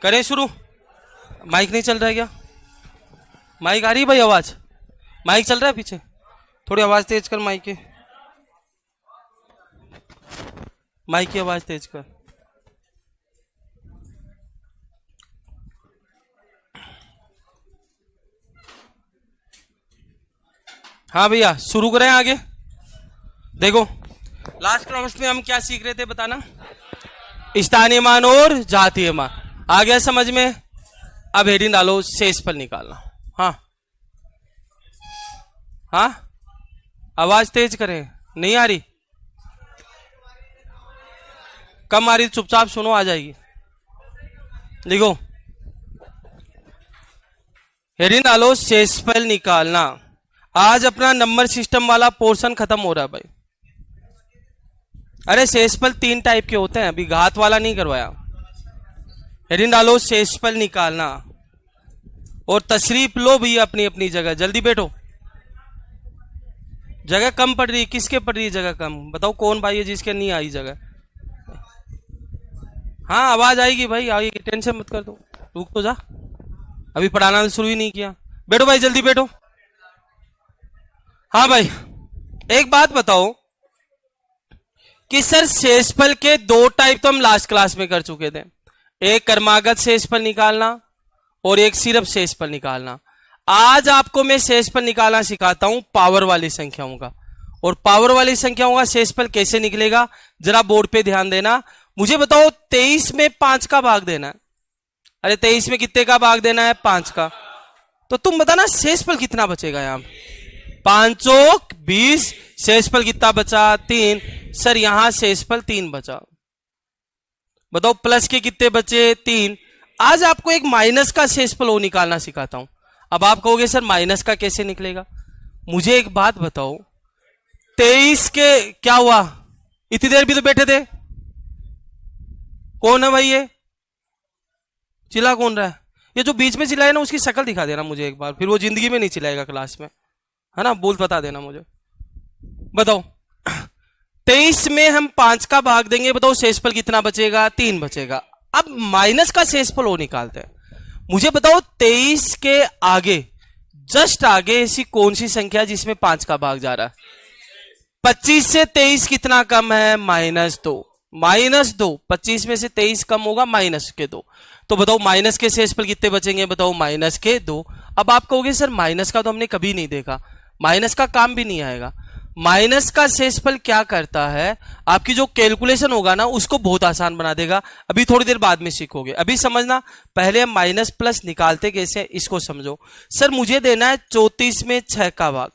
करें शुरू। माइक नहीं चल रहा है क्या? माइक आ रही है भाई आवाज? माइक चल रहा है पीछे? थोड़ी आवाज तेज कर माइक की। माइक की आवाज तेज कर। हाँ भैया शुरू करें आगे। देखो लास्ट क्लास में हम क्या सीख रहे थे बताना? स्थानीय मान और जातीय मान। आ गया समझ में? अब हेडिंग डालो शेषफल निकालना। हाँ हाँ आवाज तेज करें। नहीं आ रही? कम आ रही चुपचाप सुनो, आ जाएगी। देखो हेडिंग डालो शेषफल निकालना। आज अपना नंबर सिस्टम वाला पोर्शन खत्म हो रहा है भाई। अरे शेषफल 3 टाइप के होते हैं, अभी घात वाला नहीं करवाया। हेडिंग डालो शेषफल निकालना और तशरीफ लो भी अपनी अपनी जगह। जल्दी बैठो, जगह कम पड़ रही है। किसके पड़ रही है जगह कम? बताओ कौन भाई है जिसके नहीं आई जगह? हाँ आवाज आएगी भाई, आएगी, टेंशन मत कर दो। रुक तो जा, अभी पढ़ाना शुरू ही नहीं किया। बैठो भाई जल्दी बैठो। हाँ भाई एक बात बताओ कि सर शेषफल के 2 टाइप तो हम लास्ट क्लास में कर चुके थे। एक क्रमागत शेषफल निकालना और एक सिर्फ शेषफल निकालना। आज आपको मैं शेषफल निकालना सिखाता हूं पावर वाली संख्याओं का। और पावर वाली संख्याओं का शेषफल कैसे निकलेगा जरा बोर्ड पे ध्यान देना। मुझे बताओ 23 में 5 का भाग देना है। अरे 23 में कितने का भाग देना है? 5 का। तो तुम बताना शेषफल कितना बचेगा यहां? 5 और 20। शेषफल कितना बचा? 3। सर यहां शेषफल 3 बचा। बताओ प्लस के कितने बचे? 3। आज आपको एक माइनस का शेषफल वो निकालना सिखाता हूं। अब आप कहोगे सर माइनस का कैसे निकलेगा? मुझे एक बात बताओ 23 के क्या हुआ? इतनी देर भी तो बैठे थे। कौन है भाई ये? चिल्ला कौन रहा है? ये जो बीच में चिल्लाए ना उसकी शक्ल दिखा देना मुझे एक बार, फिर वो जिंदगी में नहीं चिल्लाएगा क्लास में, है ना? बोल बता देना मुझे। बताओ 23 में हम 5 का भाग देंगे, बताओ शेषफल कितना बचेगा? 3 बचेगा। अब माइनस का शेषफल वो निकालते हैं। मुझे बताओ 23 के आगे जस्ट आगे ऐसी कौन सी संख्या जिसमें 5 का भाग जा रहा है? 25 से 23 कितना कम है? -2। -2। 25 में से 23 कम होगा -2। तो बताओ माइनस के शेषफल कितने बचेंगे? बताओ -2। अब आप कहोगे सर माइनस का तो हमने कभी नहीं देखा, माइनस का काम भी नहीं आएगा। माइनस का शेषफल क्या करता है, आपकी जो कैलकुलेशन होगा ना उसको बहुत आसान बना देगा। अभी थोड़ी देर बाद में सीखोगे, अभी समझना। पहले हम माइनस प्लस निकालते कैसे इसको समझो। सर मुझे देना है 34 में 6 का भाग।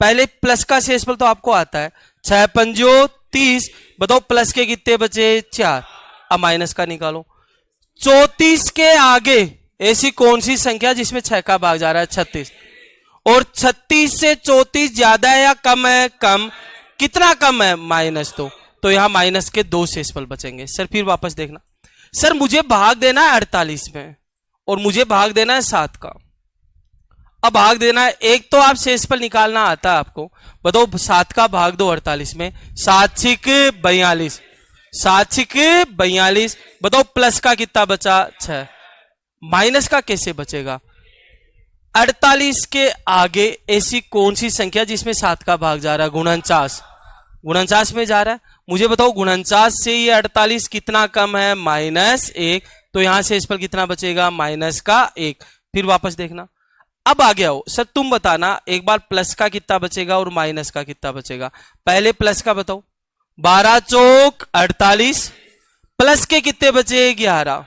पहले प्लस का शेषफल तो आपको आता है, 6 पंजो 30। बताओ प्लस के कितने बचे? 4। अब माइनस का निकालो। 34 के आगे ऐसी कौन सी संख्या जिसमें 6 का भाग जा रहा है? 36। और 36 से 34 ज्यादा है या कम है? कम। कितना कम है? -2। तो यहां माइनस के 2 शेषफल बचेंगे। सर फिर वापस देखना। सर मुझे भाग देना है 48 में और मुझे भाग देना है 7 का। अब भाग देना है, एक तो आप शेषफल निकालना आता है आपको। बताओ 7 का भाग दो 48 में, 7 छिक 42। 7 छिक 42। बताओ प्लस का कितना बचा? 6। माइनस का कैसे बचेगा? 48 के आगे ऐसी कौन सी संख्या जिसमें 7 का भाग जा रहा है? 49। 49 में जा रहा है। मुझे बताओ 49 से ये 48 कितना कम है? -1। तो यहां से शेषफल कितना बचेगा? -1। फिर वापस देखना। अब आ गया हो सर तुम बताना एक बार प्लस का कितना बचेगा और माइनस का कितना बचेगा। पहले प्लस का बताओ। 12 चौक 48। प्लस के कितने बचे? 11।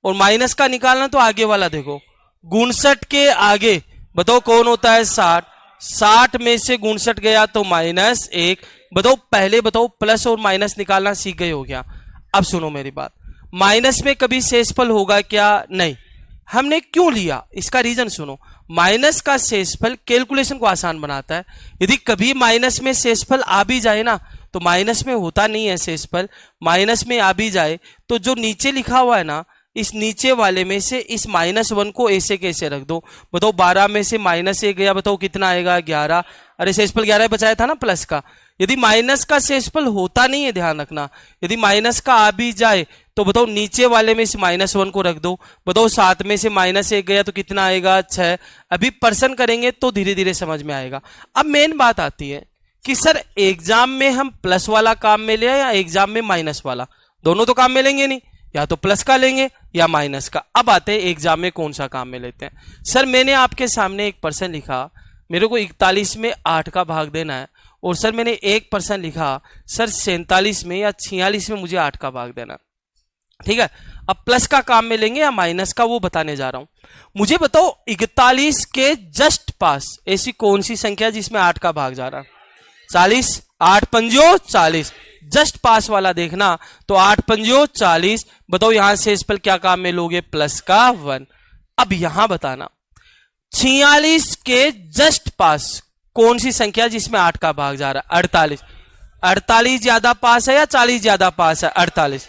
और माइनस का निकालना तो आगे वाला देखो, 59 के आगे बताओ कौन होता है? 60। 60 में से 59 गया तो -1। बताओ पहले बताओ प्लस और माइनस निकालना सीख गए हो क्या? अब सुनो मेरी बात, माइनस में कभी शेषफल होगा क्या? नहीं। हमने क्यों लिया इसका रीजन सुनो। माइनस का शेषफल कैलकुलेशन को आसान बनाता है। यदि कभी माइनस में शेषफल आ भी जाए ना, तो माइनस में होता नहीं है शेषफल, माइनस में आ भी जाए तो जो नीचे लिखा हुआ है ना, इस नीचे वाले में से इस -1 को ऐसे कैसे रख दो। बताओ 12 में से -1 गया, बताओ कितना आएगा? 11। अरे शेषफल 11 बचाया था ना प्लस का। यदि माइनस का शेषफल होता नहीं है, ध्यान रखना, यदि माइनस का आ भी जाए तो बताओ नीचे वाले में इस -1 को रख दो। बताओ 7 में से -1 गया तो कितना आएगा 6। अभी पर्सन करेंगे तो धीरे धीरे समझ में आएगा। अब मेन बात आती है कि सर एग्जाम में हम प्लस वाला काम में ले या एग्जाम में माइनस वाला, दोनों तो काम में लेंगे नहीं, या तो प्लस का लेंगे या माइनस का। अब आते हैं एग्जाम में कौन सा काम में लेते हैं। सर मैंने आपके सामने एक पर्सन लिखा, मेरे को 41 में 8 का भाग देना है, और सर मैंने एक पर्सन लिखा सर 47 में या 46 में मुझे 8 का भाग देना है। ठीक है, अब प्लस का काम में लेंगे या माइनस का वो बताने जा रहा हूं। मुझे बताओ 41 के जस्ट पास ऐसी कौन सी संख्या जिसमें 8 का भाग जा रहा है? 40, 8 पंजो 40, जस्ट पास वाला देखना। तो 8 पंजो 40, बताओ यहां से इस पर क्या काम में लोगे? प्लस का 1। अब यहां बताना 46 के जस्ट पास कौन सी संख्या जिसमें 8 का भाग जा रहा है? 48। 48 ज्यादा पास है या 40 ज्यादा पास है? 48।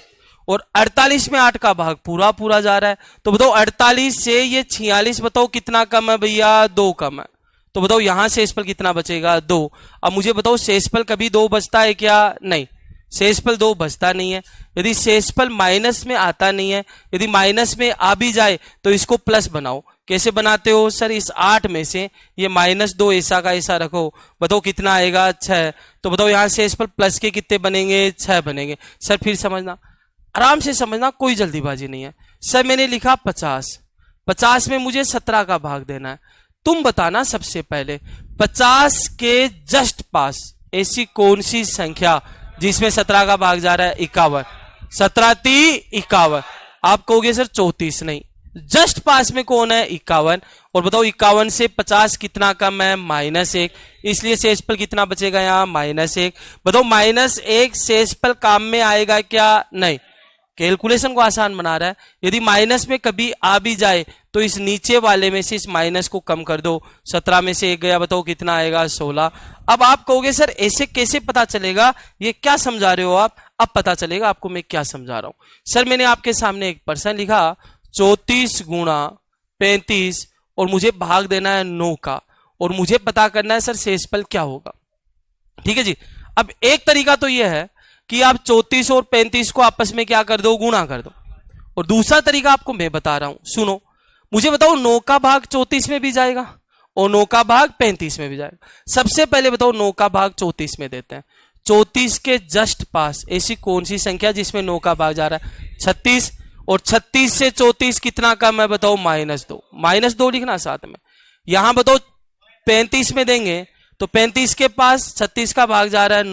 और 48 में 8 का भाग पूरा पूरा जा रहा है, तो बताओ 48 से ये 46 बताओ कितना कम है भैया? 2 कम है। तो बताओ यहां शेषफल कितना बचेगा? 2। अब मुझे बताओ शेषफल कभी 2 बचता है क्या? नहीं, शेषफल 2 बचता नहीं है। यदि शेषफल माइनस में आता नहीं है, यदि माइनस में आ भी जाए तो इसको प्लस बनाओ। कैसे बनाते हो? सर इस 8 में से ये -2 ऐसा का ऐसा रखो, बताओ कितना आएगा? 6। तो बताओ यहां शेषफल प्लस के कितने बनेंगे? 6 बनेंगे। सर फिर समझना, आराम से समझना, कोई जल्दीबाजी नहीं है। सर मैंने लिखा 50, 50 में मुझे 17 का भाग देना है। तुम बताना सबसे पहले 50 के जस्ट पास ऐसी कौन सी संख्या जिसमें 17 का भाग जा रहा है? 51। 17 × 51। आप कहोगे सर 34, नहीं, जस्ट पास में कौन है? 51। और बताओ 51 से 50 कितना कम है? -1। इसलिए शेषफल कितना बचेगा यहां? -1। बताओ -1 शेषफल काम में आएगा क्या? नहीं, कैलकुलेशन को आसान बना रहा है। यदि माइनस में कभी आ भी जाए तो इस नीचे वाले में से इस माइनस को कम कर दो। 17 में से 1 गया, बताओ कितना आएगा? 16। अब आप कहोगे सर ऐसे कैसे पता चलेगा? ये क्या समझा रहे हो आप? अब पता चलेगा आपको मैं क्या समझा रहा हूं। सर मैंने आपके सामने एक पर्सन लिखा 34 × 35 और मुझे भाग देना है 9 का, और मुझे पता करना है सर शेषफल क्या होगा। ठीक है जी। अब एक तरीका तो यह है कि आप 34 और 35 को आपस में क्या कर दो? गुणा कर दो। और दूसरा तरीका आपको मैं बता रहा हूं, सुनो। मुझे बताओ 9 का भाग 34 में भी जाएगा और 9 का भाग 35 में भी जाएगा। सबसे पहले बताओ 9 का भाग 34 में देते हैं। 34 के जस्ट पास ऐसी कौन सी संख्या जिसमें 9 का भाग जा रहा है? 36। और 36 से 34 कितना कम है? बताओ -2। -2 लिखना साथ में। यहां बताओ 35 में देंगे तो 35 के पास 36 का भाग जा रहा है,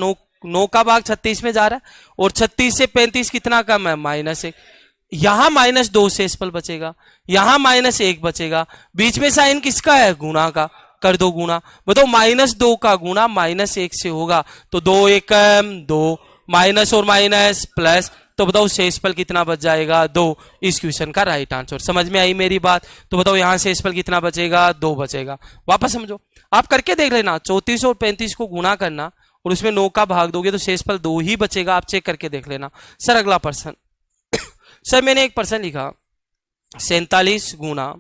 9 का भाग 36 में जा रहा है, और 36 से 35 कितना कम है? -1। यहां -2 शेषफल बचेगा, यहां -1 बचेगा, बीच में साइन किसका है? गुणा का। कर दो गुणा। बताओ -2 का गुणा -1 से होगा, तो 2 1 2, माइनस और माइनस प्लस, तो बताओ शेषफल कितना बच जाएगा? 2। इस क्वेश्चन का राइट आंसर। समझ में आई मेरी बात? तो बताओ यहां शेषफल कितना बचेगा? 2 बचेगा। वापस समझो, आप करके देख लेना। 34 और 35 को गुणा करना और उसमें 9 का भाग दोगे तो शेषफल 2 ही बचेगा। आप चेक करके देख लेना। सर अगला पर्सन सर मैंने एक पर्सन लिखा 47 ×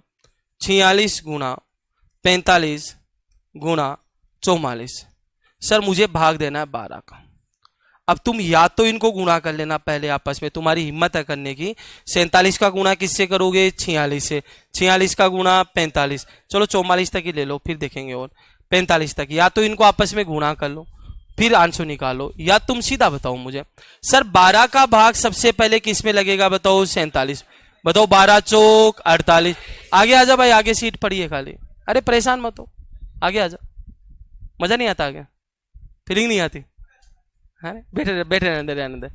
46 × 45 × 44। सर मुझे भाग देना है 12 का। अब तुम या तो इनको गुणा कर लेना पहले आपस में, तुम्हारी हिम्मत है करने की। 47 का गुणा किससे करोगे? 46 से। 46 का गुणा 45, चलो 44 तक ही ले लो, फिर देखेंगे। और 45 तक या तो इनको आपस में गुणा कर लो, फिर आंसर निकालो, या तुम सीधा बताओ मुझे। सर 12 का भाग सबसे पहले किस में लगेगा? बताओ 47। बताओ 12 चौक 48। आगे आजा भाई, आगे सीट पड़ी है खाली। अरे परेशान मत हो, आगे आजा। मजा नहीं आता आगे? फीलिंग नहीं आती? बैठे बैठे रहने दे।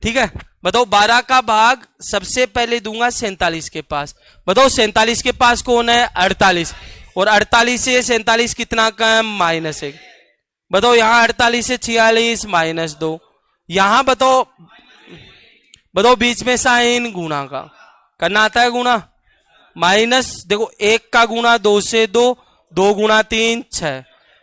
ठीक है, बताओ 12 का भाग सबसे पहले दूंगा 47 के पास। बताओ 47 के पास कौन है? 48। और 48 से 47 कितना कम? -1। बताओ यहां 48 से 46 -2। यहां बताओ बीच में साइन गुणा का करना आता है। गुणा माइनस, देखो 1 का गुणा 2 से 2, 2 × 3 6,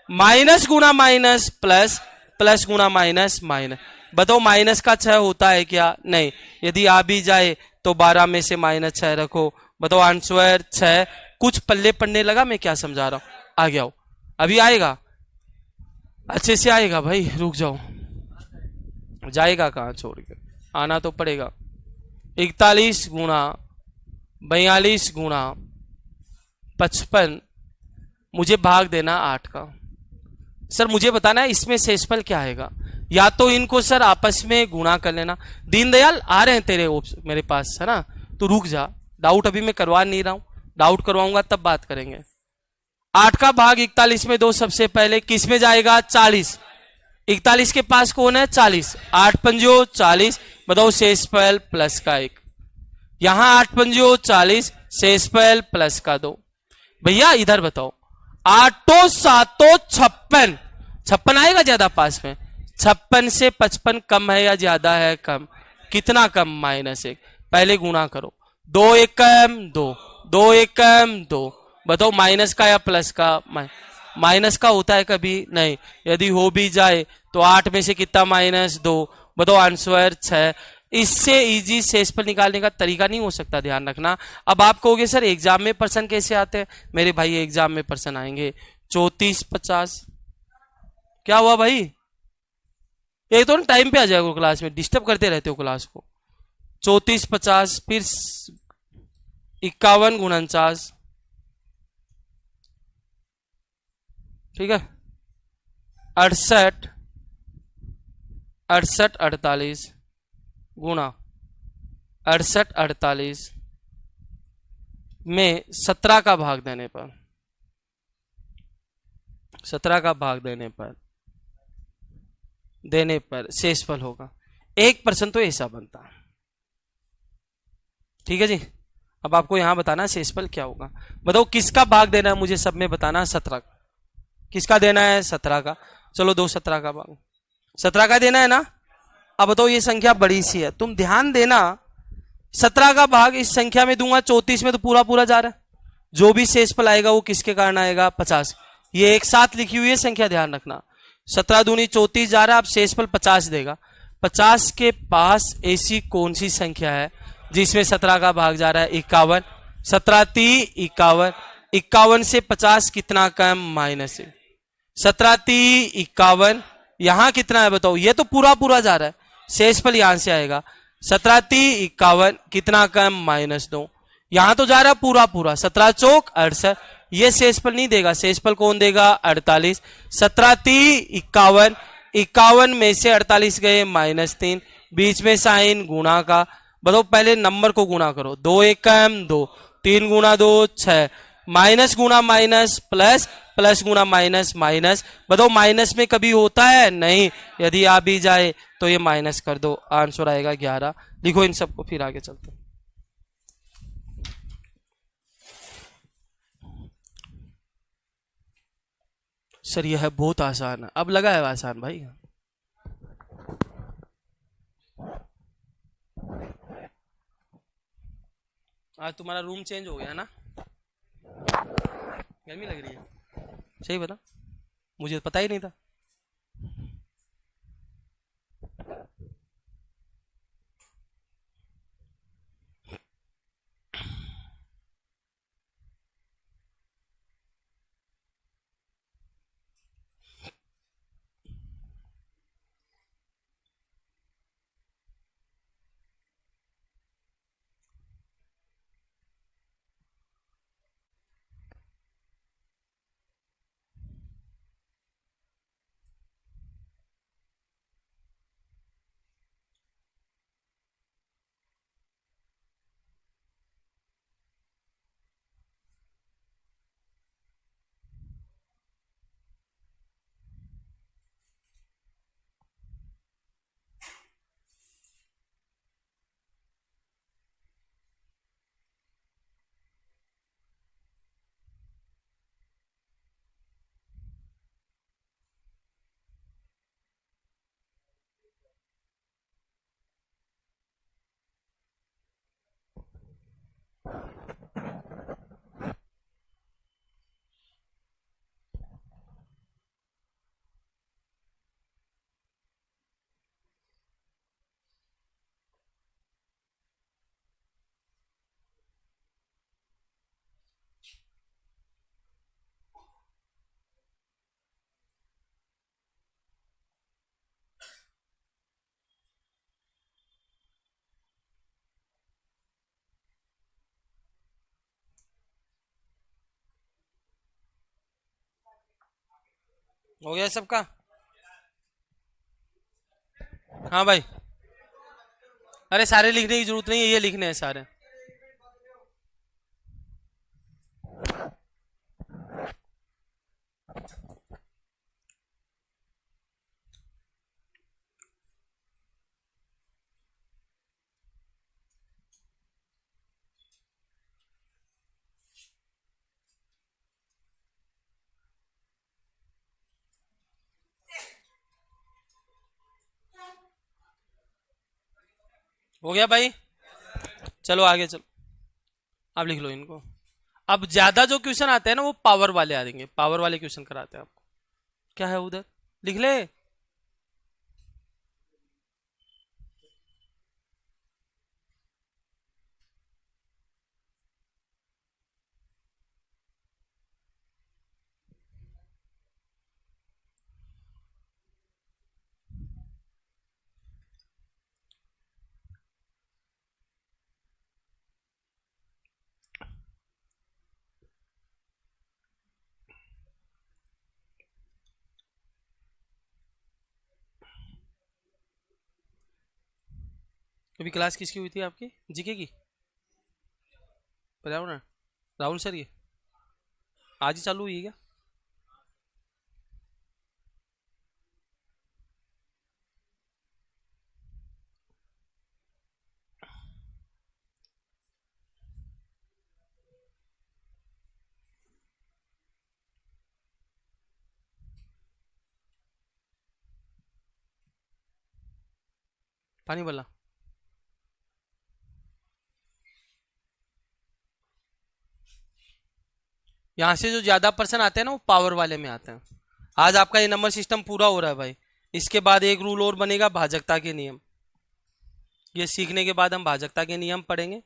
माइनस गुणा माइनस प्लस, प्लस गुणा माइनस माइनस। बताओ माइनस का 6 होता है क्या? नहीं। यदि आ भी जाए तो 12 में से -6 रखो। बताओ आंसर 6। कुछ पल्ले पड़ने लगा मैं क्या समझा रहा हूं? आ गया हो, अभी आएगा, अच्छे से आएगा भाई, रुक जाओ। जाएगा कहां छोड़ के? आना तो पड़ेगा। 41 गुणा 42 गुणा 55, मुझे भाग देना 8 का। सर मुझे बताना है इसमें शेषफल क्या आएगा। या तो इनको सर आपस में गुणा कर लेना। दीनदयाल आ रहे हैं तेरे मेरे पास, है ना, तो रुक जा, डाउट अभी मैं करवा नहीं रहा हूं, डाउट करवाऊंगा तब बात करेंगे। 8 का भाग 41 में दो, सबसे पहले किस में जाएगा, 40। 41 के पास कौन है, 40। 8 पंजो 40, बताओ शेषफल प्लस का 1। यहां 8 पंजो 40, शेषफल प्लस का 2। भैया इधर बताओ, 8 7 56, 56 आएगा ज्यादा पास में। 56 से 55 कम है या ज्यादा है, कम। कितना कम, -1। पहले गुणा करो, 2 एकम 2, 2 एकम 2, बताओ माइनस का या प्लस का। माइनस का होता है कभी नहीं, यदि हो भी जाए तो 8 में से कितना, -2, बताओ आंसर 6। इससे इजी शेषफल निकालने का तरीका नहीं हो सकता, ध्यान रखना। अब आप कहोगे सर एग्जाम में पर्सन कैसे आते हैं, मेरे भाई एग्जाम में पर्सन आएंगे 34 50। क्या हुआ भाई, एक तो टाइम पे आ जाएगा क्लास में, डिस्टर्ब करते रहते हो क्लास को। 34 50, फिर 51 49, ठीक है, 68 68 48 गुणा 68 48 में 17 का भाग देने पर, 17 का भाग देने पर शेषफल होगा। एक पर्सन तो ऐसा बनता, ठीक है जी। अब आपको यहां बताना शेषफल क्या होगा। बताओ किसका भाग देना है मुझे, सब में बताना। 17 किसका देना है, 17 का। चलो दो 17 का भाग, 17 का देना है ना। अब बताओ ये संख्या बड़ी सी है, तुम ध्यान देना, 17 का भाग इस संख्या में दूंगा, 34 में तो पूरा पूरा जा रहा है, जो भी शेषफल आएगा वो किसके कारण आएगा, 50। ये एक साथ लिखी हुई है संख्या, ध्यान रखना। 17 दूनी 34 जा रहा है, अब शेषफल 50 देगा। 50 के पास ऐसी कौन सी संख्या है जिसमें 17 का भाग जा रहा है, 51। 17 ती 51, 51 से 50 कितना कम, -1। 17 ती 51, यहां कितना है बताओ, ये तो पूरा पूरा जा रहा है, शेषफल यहां से आएगा। 17 ती 51 कितना कम, -2। यहां तो जा रहा है पूरा पूरा, 17 चौक 68, ये शेषफल नहीं देगा, शेषफल कौन देगा, 48। 17 ती 51, 51 में से 48 गए, -3, बीच में साइन गुणा का। बताओ पहले नंबर को गुणा करो, 2 एकम 2, 3 गुणा 2 6, माइनस गुणा माइनस प्लस, प्लस गुणा माइनस माइनस। बताओ माइनस में कभी होता है नहीं, यदि आ भी जाए तो ये माइनस कर दो, आंसर आएगा 11। लिखो इन सबको, फिर आगे चलते हैं। सर यह है बहुत आसान है, अब लगा है आसान भाई। आज तुम्हारा रूम चेंज हो गया ना, गर्मी लग रही है, सही बता, मुझे पता ही नहीं था। हो गया सबका? हाँ भाई, अरे सारे लिखने की जरूरत नहीं है, ये लिखने हैं सारे। हो गया भाई? चलो आगे चलो, आप लिख लो इनको। अब ज्यादा जो क्वेश्चन आते हैं ना वो पावर वाले आ देंगे, पावर वाले क्वेश्चन कराते हैं आपको। क्या है उधर, लिख ले। अभी क्लास किसकी हुई थी आपकी, जीके की? पर्यावरण, राहुल सर की आज ही चालू हुई है क्या? पानी वाला? यहाँ से जो ज्यादा पर्सन आते हैं ना वो पावर वाले में आते हैं। आज आपका ये नंबर सिस्टम पूरा हो रहा है भाई। इसके बाद एक रूल और बनेगा, भाजकता के नियम। ये सीखने के बाद हम भाजकता के नियम पढ़ेंगे।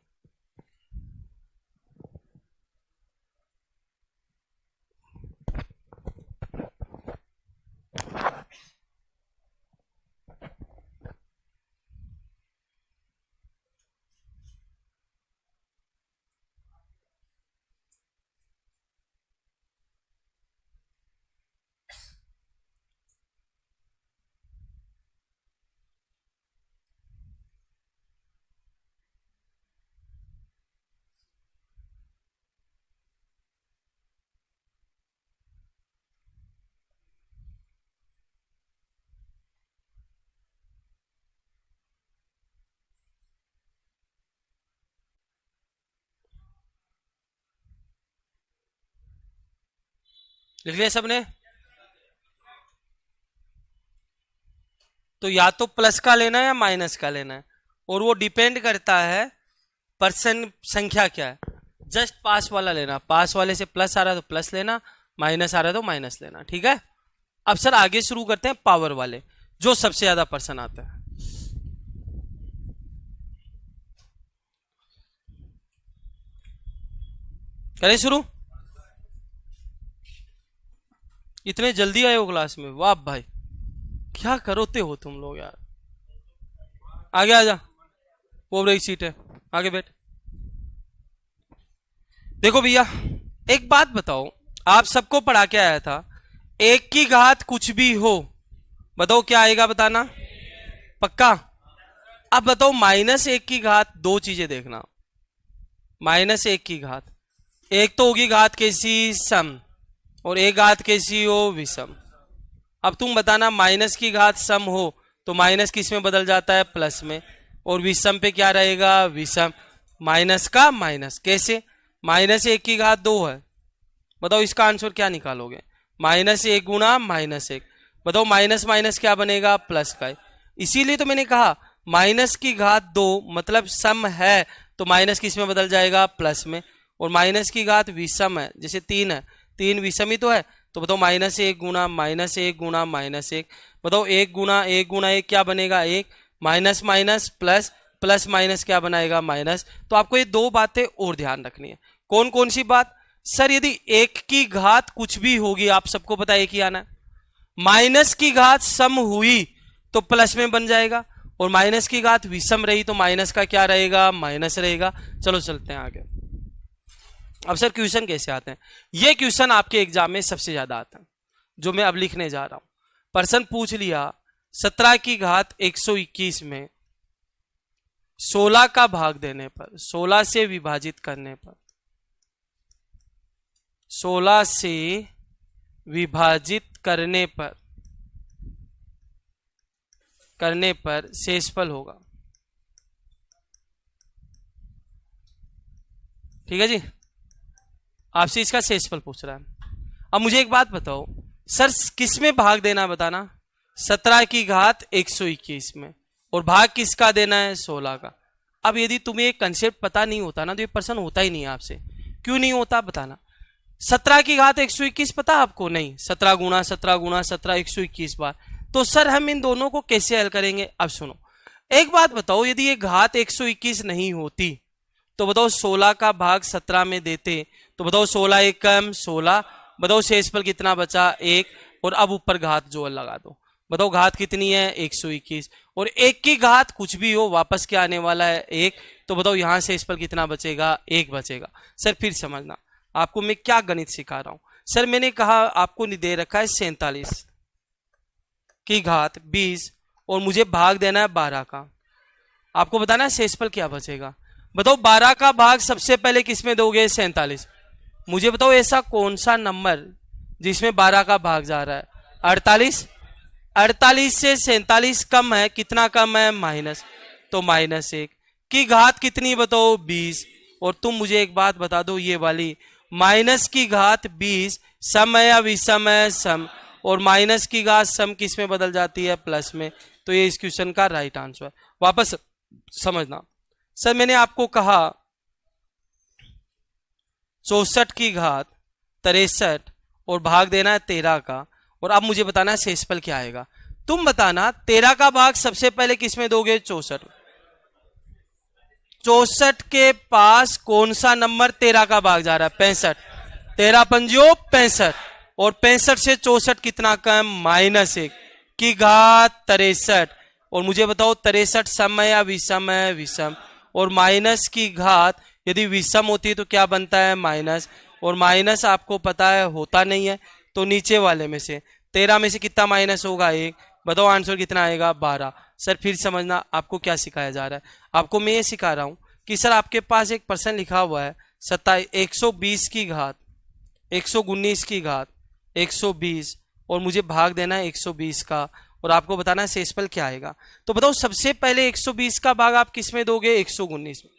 लिख लिया सबने? तो या तो प्लस का लेना है या माइनस का लेना है, और वो डिपेंड करता है पर्सन संख्या क्या है। जस्ट पास वाला लेना, पास वाले से प्लस आ रहा है तो प्लस लेना, माइनस आ रहा है तो माइनस लेना, ठीक है। अब सर आगे शुरू करते हैं पावर वाले, जो सबसे ज्यादा पर्सन आते हैं। करें शुरू? इतने जल्दी आए हो क्लास में, वाह भाई, क्या करोते हो तुम लोग यार। आगे आ जा, वो रही सीट है, आगे बैठ। देखो भैया, एक बात बताओ, आप सबको पढ़ा के आया था, एक की घात कुछ भी हो, बताओ क्या आएगा, बताना पक्का। अब बताओ माइनस एक की घात, दो चीजें देखना। माइनस एक की घात, एक तो होगी घात कैसी, सम, और एक घात कैसी हो, विषम। अब तुम बताना, माइनस की घात सम हो तो माइनस किस में बदल जाता है, प्लस में, और विषम पे क्या रहेगा, विषम। माइनस का माइनस कैसे, माइनस एक की घात दो है, बताओ इसका आंसर क्या निकालोगे, माइनस एक गुना माइनस एक। बताओ माइनस माइनस क्या बनेगा, प्लस का। इसीलिए तो मैंने कहा माइनस की घात दो मतलब सम है, तो माइनस किस में बदल जाएगा, प्लस में, और माइनस की घात विषम है, जैसे तीन है, तीन विषम ही तो है, तो बताओ माइनस एक गुना माइनस एक गुना माइनस एक। बताओ एक गुना एक क्या बनेगा, एक, minus minus plus, plus minus क्या बनाएगा, माइनस। तो आपको ये दो बातें और ध्यान रखनी है। कौन कौन सी बात, सर यदि एक की घात कुछ भी होगी, आप सबको पता है एक ही आना है, माइनस की घात सम हुई तो प्लस में बन जाएगा, और माइनस की घात विषम रही तो माइनस का क्या रहेगा, माइनस रहेगा। चलो चलते हैं आगे। अब सर क्वेश्चन कैसे आते हैं, ये क्वेश्चन आपके एग्जाम में सबसे ज्यादा आता है। जो मैं अब लिखने जा रहा हूं। प्रश्न पूछ लिया 17 की घात 121 में 16 का भाग देने पर, 16 से विभाजित करने पर, 16 से विभाजित करने पर शेषफल होगा। ठीक है जी, आपसे इसका शेषफल पूछ रहा है। अब मुझे एक बात बताओ सर, किस में भाग देना है बताना? 17 की घात 121 में, और भाग किसका देना है? 16 का। अब यदि तुम्हें एक कंसेप्ट पता नहीं होता ना तो ये प्रश्न होता ही नहीं है आपसे। क्यों नहीं होता बताना? 17 की घात 121 पता आपको? नहीं। 17 गुणा 17 गुणा 17 121 बार। तो सर हम इन दोनों को कैसे हल करेंगे? अब सुनो, एक बात बताओ, यदि ये घात 121 नहीं होती तो बताओ 16 का भाग 17 में देते तो बताओ 16 एक कम 16, बताओ शेषफल कितना बचा? 1। और अब ऊपर घात जोड़ लगा दो, बताओ घात कितनी है? 121। और 1 की घात कुछ भी हो वापस क्या आने वाला है? 1। तो बताओ यहां शेषफल कितना बचेगा? 1 बचेगा। सर फिर समझना, आपको मैं क्या गणित सिखा रहा हूं। सर मैंने कहा आपको दे रखा है 47 की घात 20 और मुझे भाग देना है 12 का। आपको बताना है शेषफल क्या बचेगा। बताओ 12 का भाग सबसे पहले किसमें दोगे? 47। मुझे बताओ ऐसा कौन सा नंबर जिसमें 12 का भाग जा रहा है? 48। 48 से 47 कम है, कितना कम है? माइनस। तो -1 की घात कितनी बताओ? 20। और तुम मुझे एक बात बता दो, ये वाली माइनस की घात 20 सम है या विषम है? सम। और माइनस की घात सम किस में बदल जाती है? प्लस में। तो ये इस क्वेश्चन का राइट आंसर। वापस समझना, सर मैंने आपको कहा 64 की घात 63 और भाग देना है 13 का, और अब मुझे बताना है शेषफल क्या आएगा। तुम बताना 13 का भाग सबसे पहले किसमें दोगे? 64। 64 के पास कौन सा नंबर 13 का भाग जा रहा है? 65। 13 पंजो 65, और 65 से 64 कितना कम? -1 की घात 63। और मुझे बताओ 63 सम है या विषम है? विषम। और माइनस की घात यदि विषम होती है तो क्या बनता है? माइनस। और माइनस आपको पता है होता नहीं है, तो नीचे वाले में से 13 में से कितना माइनस होगा? 1। बताओ आंसर कितना आएगा? 12। सर फिर समझना आपको क्या सिखाया जा रहा है। आपको मैं ये सिखा रहा हूं कि सर आपके पास एक प्रश्न लिखा हुआ है 120 की घात 119 की घात 120 और मुझे भाग देना है 120 का, और आपको बताना है शेषफल क्या आएगा। तो बताओ सबसे पहले 120 का भाग आप किस में दोगे? 119 में।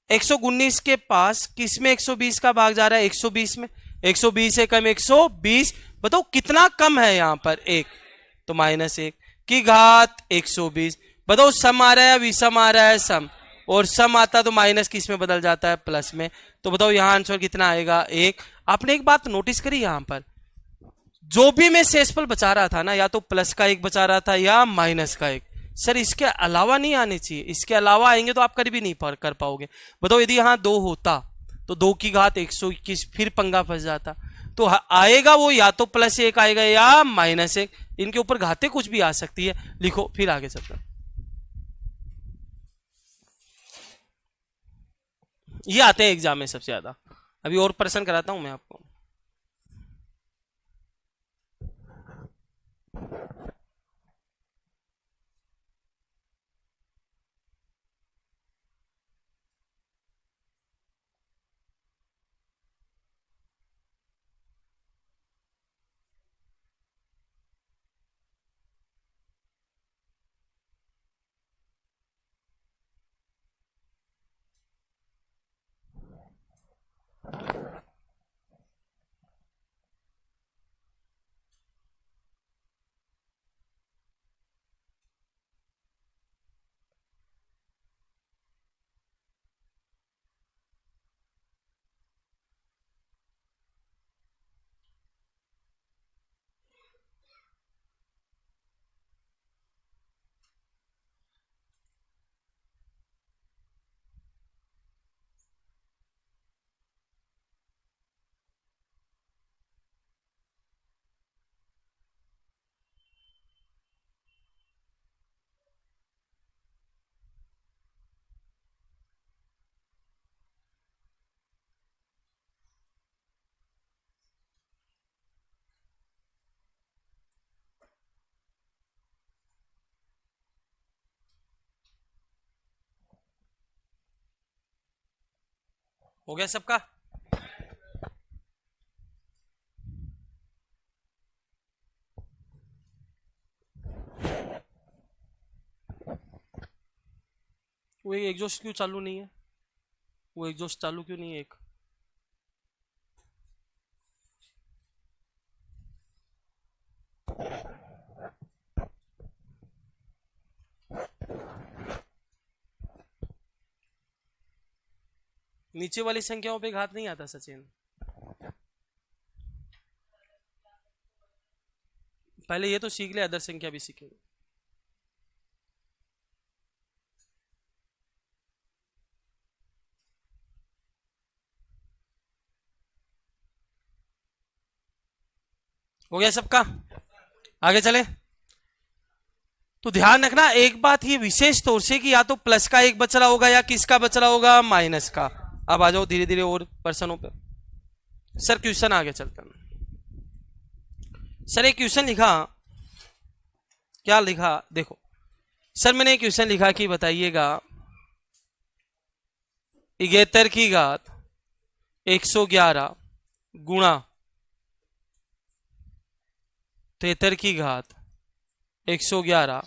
119 के पास किस में 120 का भाग जा रहा है? 120 में। 120 है कम 120, बताओ कितना कम है यहां पर? 1। तो -1 की घात 120। बताओ सम आ रहा है या विषम आ रहा है? सम। और सम आता तो माइनस किस में बदल जाता है? प्लस में। तो बताओ यहां आंसर कितना आएगा? 1। आपने एक बात नोटिस करी यहां पर, जो भी मैं शेषफल बचा रहा था ना, या तो प्लस का 1 बचा रहा था या माइनस का 1। सर इसके अलावा नहीं आने चाहिए, इसके अलावा आएंगे तो आप कभी भी नहीं कर पाओगे। बताओ यदि यहां 2 होता तो 2 की घात 121, फिर पंगा फंस जाता। तो आएगा वो या तो +1 आएगा या -1। इनके ऊपर घातें कुछ भी आ सकती है। लिखो फिर आगे चलते हैं। ये आते हैं एग्जाम में सबसे ज्यादा। अभी और प्रश्न कराता हूं मैं आपको। हो गया सबका? वो एग्जॉस्ट क्यों चालू नहीं है? वो एग्जॉस्ट चालू क्यों नहीं है? एक नीचे वाली संख्याओं पे घात नहीं आता सचिन। पहले ये तो सीख ले, अदर संख्या भी सीखेंगे। हो गया सबका? आगे चले। तो ध्यान रखना एक बात ही विशेष तौर से कि या तो प्लस का एक बच रहा होगा या किसका बच रहा होगा, माइनस का। अब आ जाओ धीरे धीरे और पर्सनों पे। सर क्वेश्चन आगे चलते हैं। सर एक क्वेश्चन लिखा, क्या लिखा देखो। सर मैंने एक क्वेश्चन लिखा कि बताइएगा 71 की घात 111 गुणा 73 की घात 111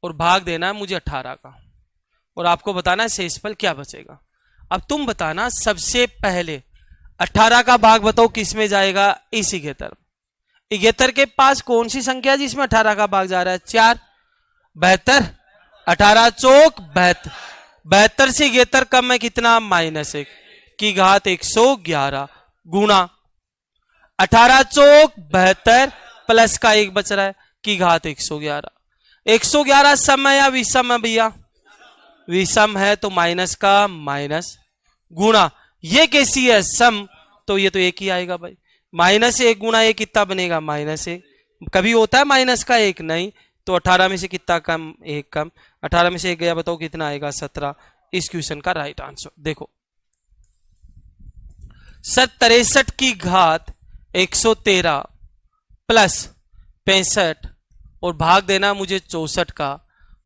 और भाग देना है मुझे 18 का, और आपको बताना है शेषफल क्या बचेगा। अब तुम बताना सबसे पहले 18 का भाग बताओ किस में जाएगा, इस 71। 71 के पास कौन सी संख्या जिसमें 18 का भाग जा रहा है? 4। 72। 18 चौक 72। 72 से 71 कम है कितना? -1 की घात 111 गुणा 18 चौक 72 प्लस का एक बच रहा है की घात 111। 111 सम है या विषम है भैया? विषम है, तो माइनस का माइनस गुणा ये कैसी है? सम, तो ये तो एक ही आएगा भाई। -1 गुणा एक कितना बनेगा? -1। कभी होता है माइनस का एक? नहीं। तो 18 में से कितना कम? एक कम। 18 में से एक गया, बताओ कितना आएगा? 17। इस क्वेश्चन का राइट आंसर देखो। सर 63 की घात 113 प्लस 65 और भाग देना मुझे 64 का।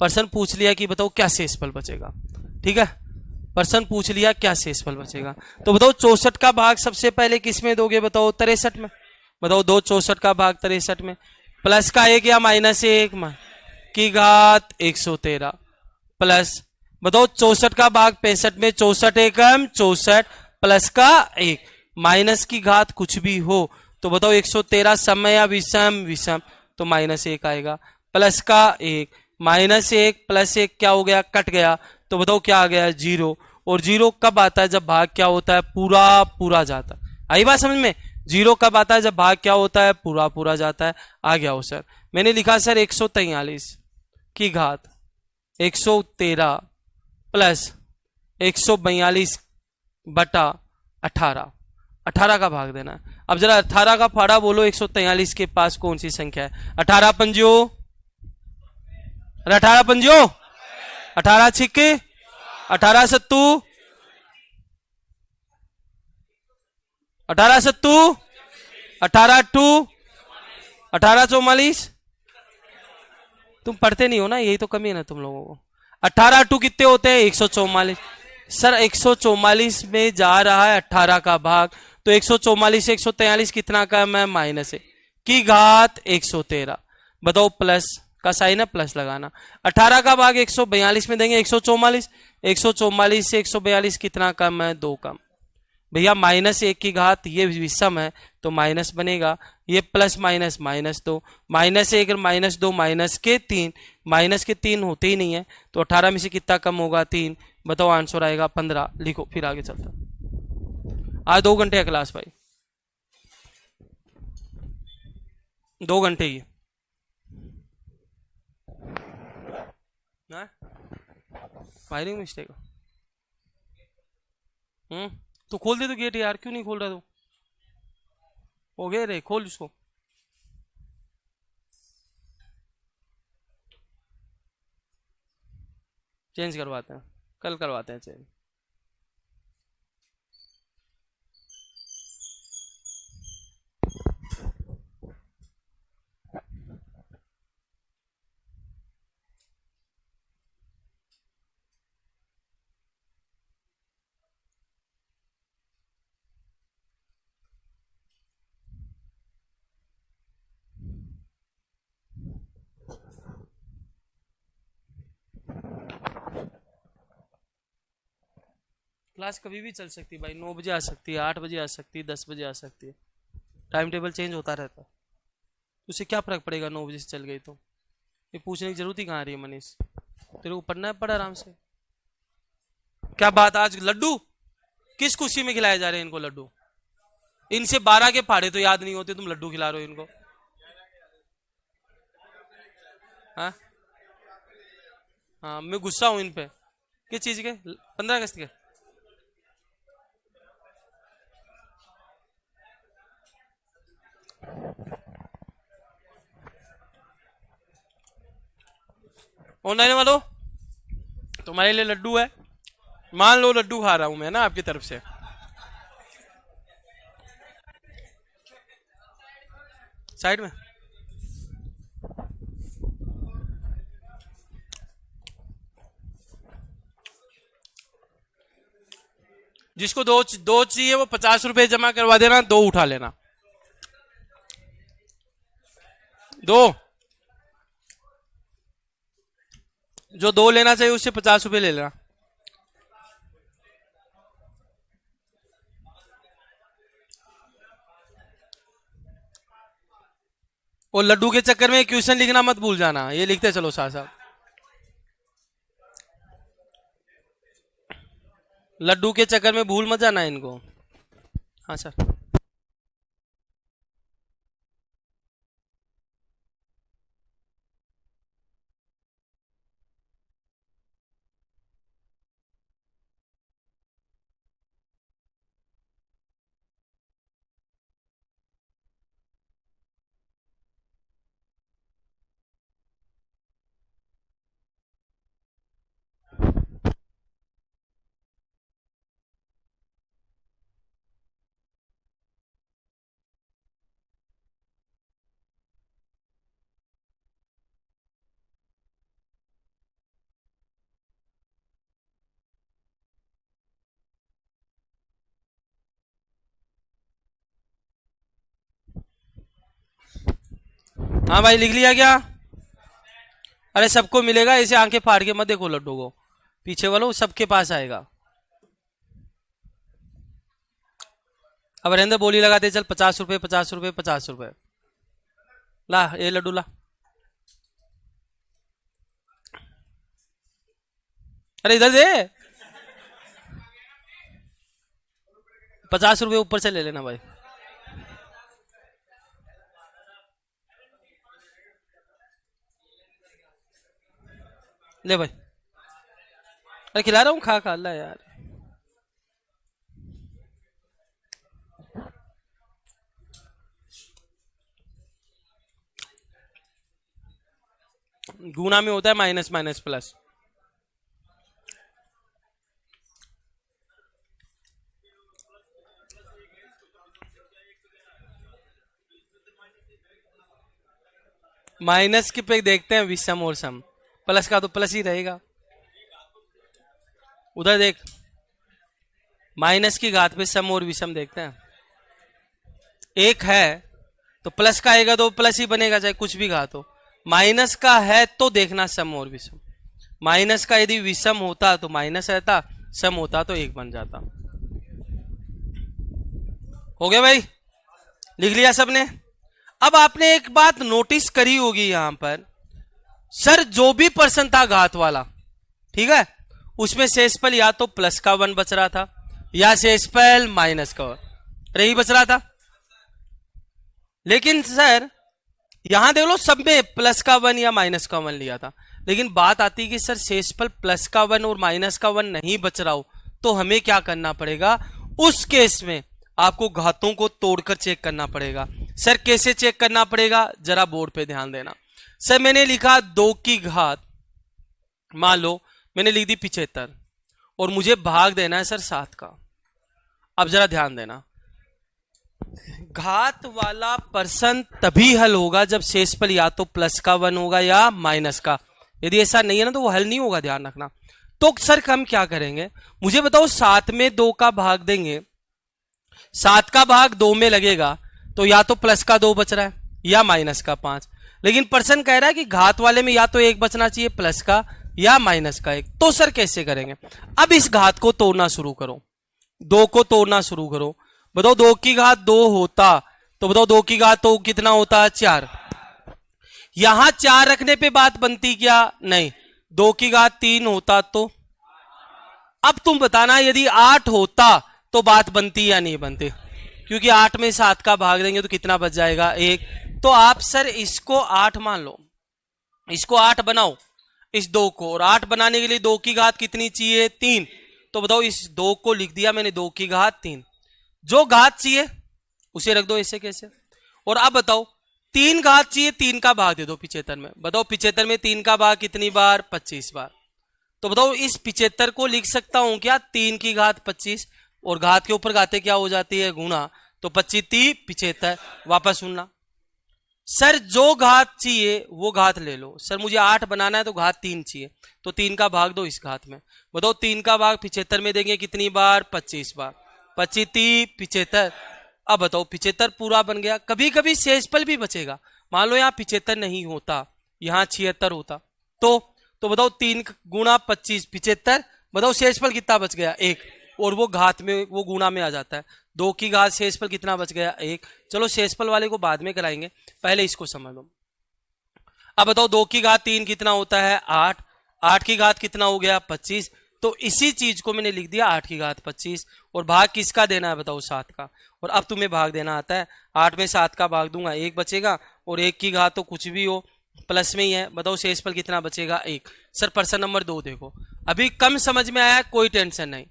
प्रश्न पूछ लिया कि बताओ क्या शेषफल बचेगा। ठीक है, प्रश्न पूछ लिया क्या शेषफल बचेगा, तो बताओ 64 का भाग सबसे पहले किस में दोगे? बताओ 63 में। बताओ दो 64 का भाग 63 में, प्लस का एक या -1 की घात 113 प्लस बताओ 64 का भाग 65 में, 64 एकम 64 प्लस का एक माइनस की घात कुछ भी हो, तो बताओ 113 सम या विषम? विषम, तो -1 आएगा प्लस का एक। -1 प्लस 1 क्या हो गया? कट गया, तो बताओ क्या आ गया? 0। और 0 कब आता है? जब भाग क्या होता है? पूरा पूरा जाता है। आई बात समझ में? 0 कब आता है? जब भाग क्या होता है? पूरा पूरा जाता है। आ गया हो सर। मैंने लिखा सर 143 की घात 113 प्लस 142 बटा 18। 18 का भाग देना है। अब जरा 18 का फाड़ा बोलो, 143 के पास कौन सी संख्या है? 18 पंजियो, 18 पंजियो, 18 छिक्के, 18 सत्तू, 18 सत्तू, 18 अट्टू, 18 44। तुम पढ़ते नहीं हो ना, यही तो कमी है ना तुम लोगों को। 18 अट्टू कितने होते हैं? 144। सर 144 में जा रहा है 18 का भाग, तो 144 से 143 कितना कम है? -1 की घात 113। बताओ प्लस का साइन है, प्लस लगाना। 18 का भाग 142 में देंगे 144। 144 से 142 कितना कम है? 2 कम। भैया -1 की घात ये विषम है तो माइनस बनेगा, ये प्लस माइनस -2, -1 और -2 -3, -3 होते ही नहीं है, तो 18 में से कितना कम होगा? 3। बताओ आंसर आएगा 15। लिखो फिर आगे चलता। आज 2 घंटे है क्लास भाई, 2 घंटे की। Firing mistake. तो खोल दे तो गेट यार, क्यों नहीं खोल रहा? तो हो गया रे, खोल उसको। चेंज करवाते हैं, कल करवाते हैं चेंज। क्लास कभी भी चल सकती है भाई, 9 बजे आ सकती है, 8 बजे आ सकती है, 10 बजे आ सकती है, टाइम टेबल चेंज होता रहता है। उसे क्या फर्क पड़ेगा 9 बजे से चल गई तो? ये पूछने की जरूरत ही कहाँ आ रही है मनीष? तेरे को पढ़ना है, पढ़ आराम से। क्या बात, आज लड्डू किस खुशी में खिलाए जा रहे हैं इनको लड्डू? इनसे 12 के फाड़े तो याद नहीं होते, तुम लड्डू खिला रहे हो इनको। हाँ हाँ, मैं गुस्सा हूं इन पे। किस चीज के? 15 अगस्त के? ऑनलाइन वालों, तुम्हारे लिए लड्डू है, मान लो लड्डू खा रहा हूं मैं ना आपकी तरफ से। साइड में जिसको दो दो चाहिए वो 50 रुपए जमा करवा देना, 2 उठा लेना। 2, जो 2 लेना चाहिए उससे 50 रुपए ले लेना। और लड्डू के चक्कर में क्वेश्चन लिखना मत भूल जाना, ये लिखते चलो साथ साथ। लड्डू के चक्कर में भूल मत जाना इनको। हाँ सर। हाँ भाई, लिख लिया क्या? अरे सबको मिलेगा, ऐसे आंखें फाड़ के मत देखो लड्डू को, पीछे वालों सबके पास आएगा। अब रहने बोली लगाते चल, 50 रुपए 50 रुपए 50 रुपए। ला ये लड्डू ला। अरे इधर दे, 50 रुपए ऊपर से ले लेना भाई। ले भाई, अरे खिला रहा हूँ, खा खा ला यार। गुना में होता है माइनस माइनस प्लस। माइनस के पे देखते हैं विषम और सम, प्लस का तो प्लस ही रहेगा। उधर देख, माइनस की घात पे सम और विषम देखते हैं। एक है तो प्लस का आएगा तो प्लस ही बनेगा, चाहे कुछ भी घात हो। माइनस का है तो देखना सम और विषम। माइनस का यदि विषम होता तो माइनस रहता, सम होता तो 1 बन जाता। हो गया भाई, लिख लिया सबने? अब आपने एक बात नोटिस करी होगी यहां पर, सर जो भी पर्सन था घात वाला, ठीक है, उसमें शेषफल या तो प्लस का 1 बच रहा था या शेषफल माइनस का 1 ही बच रहा था। लेकिन सर यहां देख लो, सब में प्लस का 1 या माइनस का 1 लिया था। लेकिन बात आती है कि सर शेषफल प्लस का 1 और माइनस का 1 नहीं बच रहा हो तो हमें क्या करना पड़ेगा? उस केस में आपको घातों को तोड़कर चेक करना पड़ेगा। सर कैसे चेक करना पड़ेगा, जरा बोर्ड पे ध्यान देना। सर मैंने लिखा 2 की घात, मान लो मैंने लिख दी 75 और मुझे भाग देना है सर 7 का। अब जरा ध्यान देना, घात वाला पर्सन तभी हल होगा जब शेषफल या तो प्लस का 1 होगा या माइनस का। यदि ऐसा नहीं है ना तो वो हल नहीं होगा, ध्यान रखना। तो सर हम क्या करेंगे, मुझे बताओ, 7 में 2 का भाग देंगे, 7 का भाग 2 में लगेगा तो या तो प्लस का 2 बच रहा है या माइनस का 5। लेकिन पर्सन कह रहा है कि घात वाले में या तो 1 बचना चाहिए प्लस का या माइनस का 1। तो सर कैसे करेंगे? अब इस घात को तोड़ना शुरू करो। दो को तोड़ना शुरू करो। बताओ 2 की घात 2 होता तो बताओ 2 की घात तो कितना होता है 4। यहां 4 रखने पे बात बनती क्या? नहीं। 2 की घात 3 होता तो अब तुम बताना यदि 8 होता तो बात बनती या नहीं बनती, क्योंकि 8 में 7 का भाग देंगे तो कितना बच जाएगा 1। तो आप सर इसको 8 मान लो, इसको 8 बनाओ इस 2 को, और 8 बनाने के लिए 2 की घात कितनी चाहिए 3। तो बताओ इस 2 को लिख दिया मैंने 2 की घात 3। जो घात चाहिए उसे रख दो ऐसे कैसे। और अब बताओ 3 घात चाहिए, 3 का भाग दे दो 75 में। बताओ 75 में 3 का भाग कितनी बार? 25 बार। तो बताओ इस 75 को लिख सकता हूं क्या 3 की घात 25, और घात के ऊपर घाते क्या हो जाती है? गुणा। तो 25 3 75। वापस सुनना सर, जो घात चाहिए वो घात ले लो। सर मुझे 8 बनाना है तो घात 3 चाहिए, तो 3 का भाग दो इस घात में। बताओ 3 का भाग 75 में देंगे कितनी बार? 25 बार। 25 3 75। अब बताओ 75 पूरा बन गया। कभी कभी शेषफल भी बचेगा, मान लो यहाँ 75 नहीं होता, यहाँ 76 होता, तो बताओ 3 गुणा 25 75। बताओ शेषफल कितना बच गया? 1। और वो घात में, वो गुणा में आ जाता है। 2 की घात शेषफल कितना बच गया? 1। चलो शेषफल वाले को बाद में कराएंगे, पहले इसको समझ लो। अब बताओ 2 की घात 3 कितना होता है? 8। 8 की घात कितना हो गया? 25। तो इसी चीज को मैंने लिख दिया 8 की घात 25। और भाग किसका देना है? बताओ 7 का। और अब तुम्हें भाग देना आता है। 8 में 7 का भाग दूंगा 1 बचेगा, और 1 की घात तो कुछ भी हो प्लस में ही है। बताओ शेषफल कितना बचेगा? 1। सर प्रश्न नंबर 2 देखो, अभी कम समझ में आया? कोई टेंशन नहीं,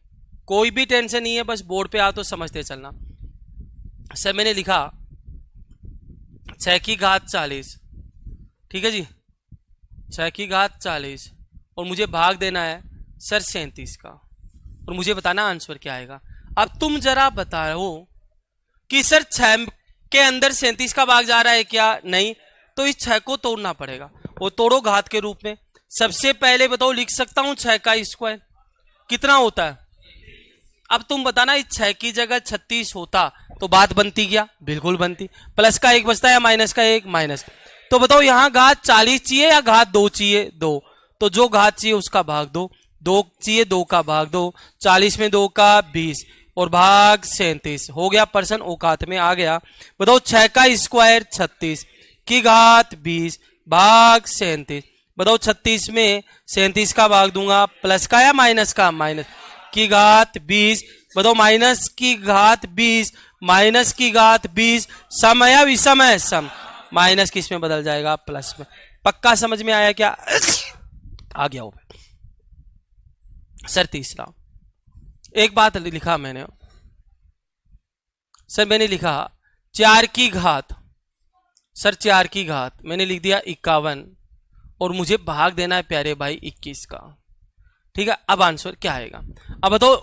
कोई भी टेंशन नहीं है, बस बोर्ड पे आओ तो समझते चलना। सर मैंने लिखा 6 की घात 40, ठीक है जी, 6 की घात 40, और मुझे भाग देना है सर 37 का, और मुझे बताना आंसर क्या आएगा। अब तुम जरा बताओ कि सर 6 के अंदर 37 का भाग जा रहा है क्या? नहीं। तो इस 6 को तोड़ना पड़ेगा, वो तोड़ो घात के रूप में। सबसे पहले बताओ लिख सकता हूं 6 का स्क्वायर कितना होता है? अब तुम बताना इस 6 की जगह 36 होता तो बात बनती क्या? बिल्कुल बनती। प्लस का 1 बचता है, माइनस का 1 माइनस। तो बताओ यहां घात 40 चाहिए या घात 2 चाहिए? 2। तो जो घात चाहिए उसका भाग दो। 2 चाहिए, 2 का भाग दो। 40 में 2 का 20, और भाग 37 हो गया। पर्सन औकात में आ गया। बताओ 6 का स्क्वायर 36 की घात 20 भाग 37। बताओ 36 में 37 का भाग दूंगा, प्लस का या माइनस का? माइनस की घात 20। बताओ माइनस की घात 20 माइनस की घात 20 सम है या विषम है? सम। माइनस किस में बदल जाएगा? प्लस में। पक्का समझ में आया क्या? आ गया हो। सर तीसरा एक बात लिखा मैंने, सर मैंने लिखा 4 की घात, सर 4 की घात मैंने लिख दिया 51, और मुझे भाग देना है प्यारे भाई 21 का। ठीक है, अब आंसर क्या आएगा? अब बताओ,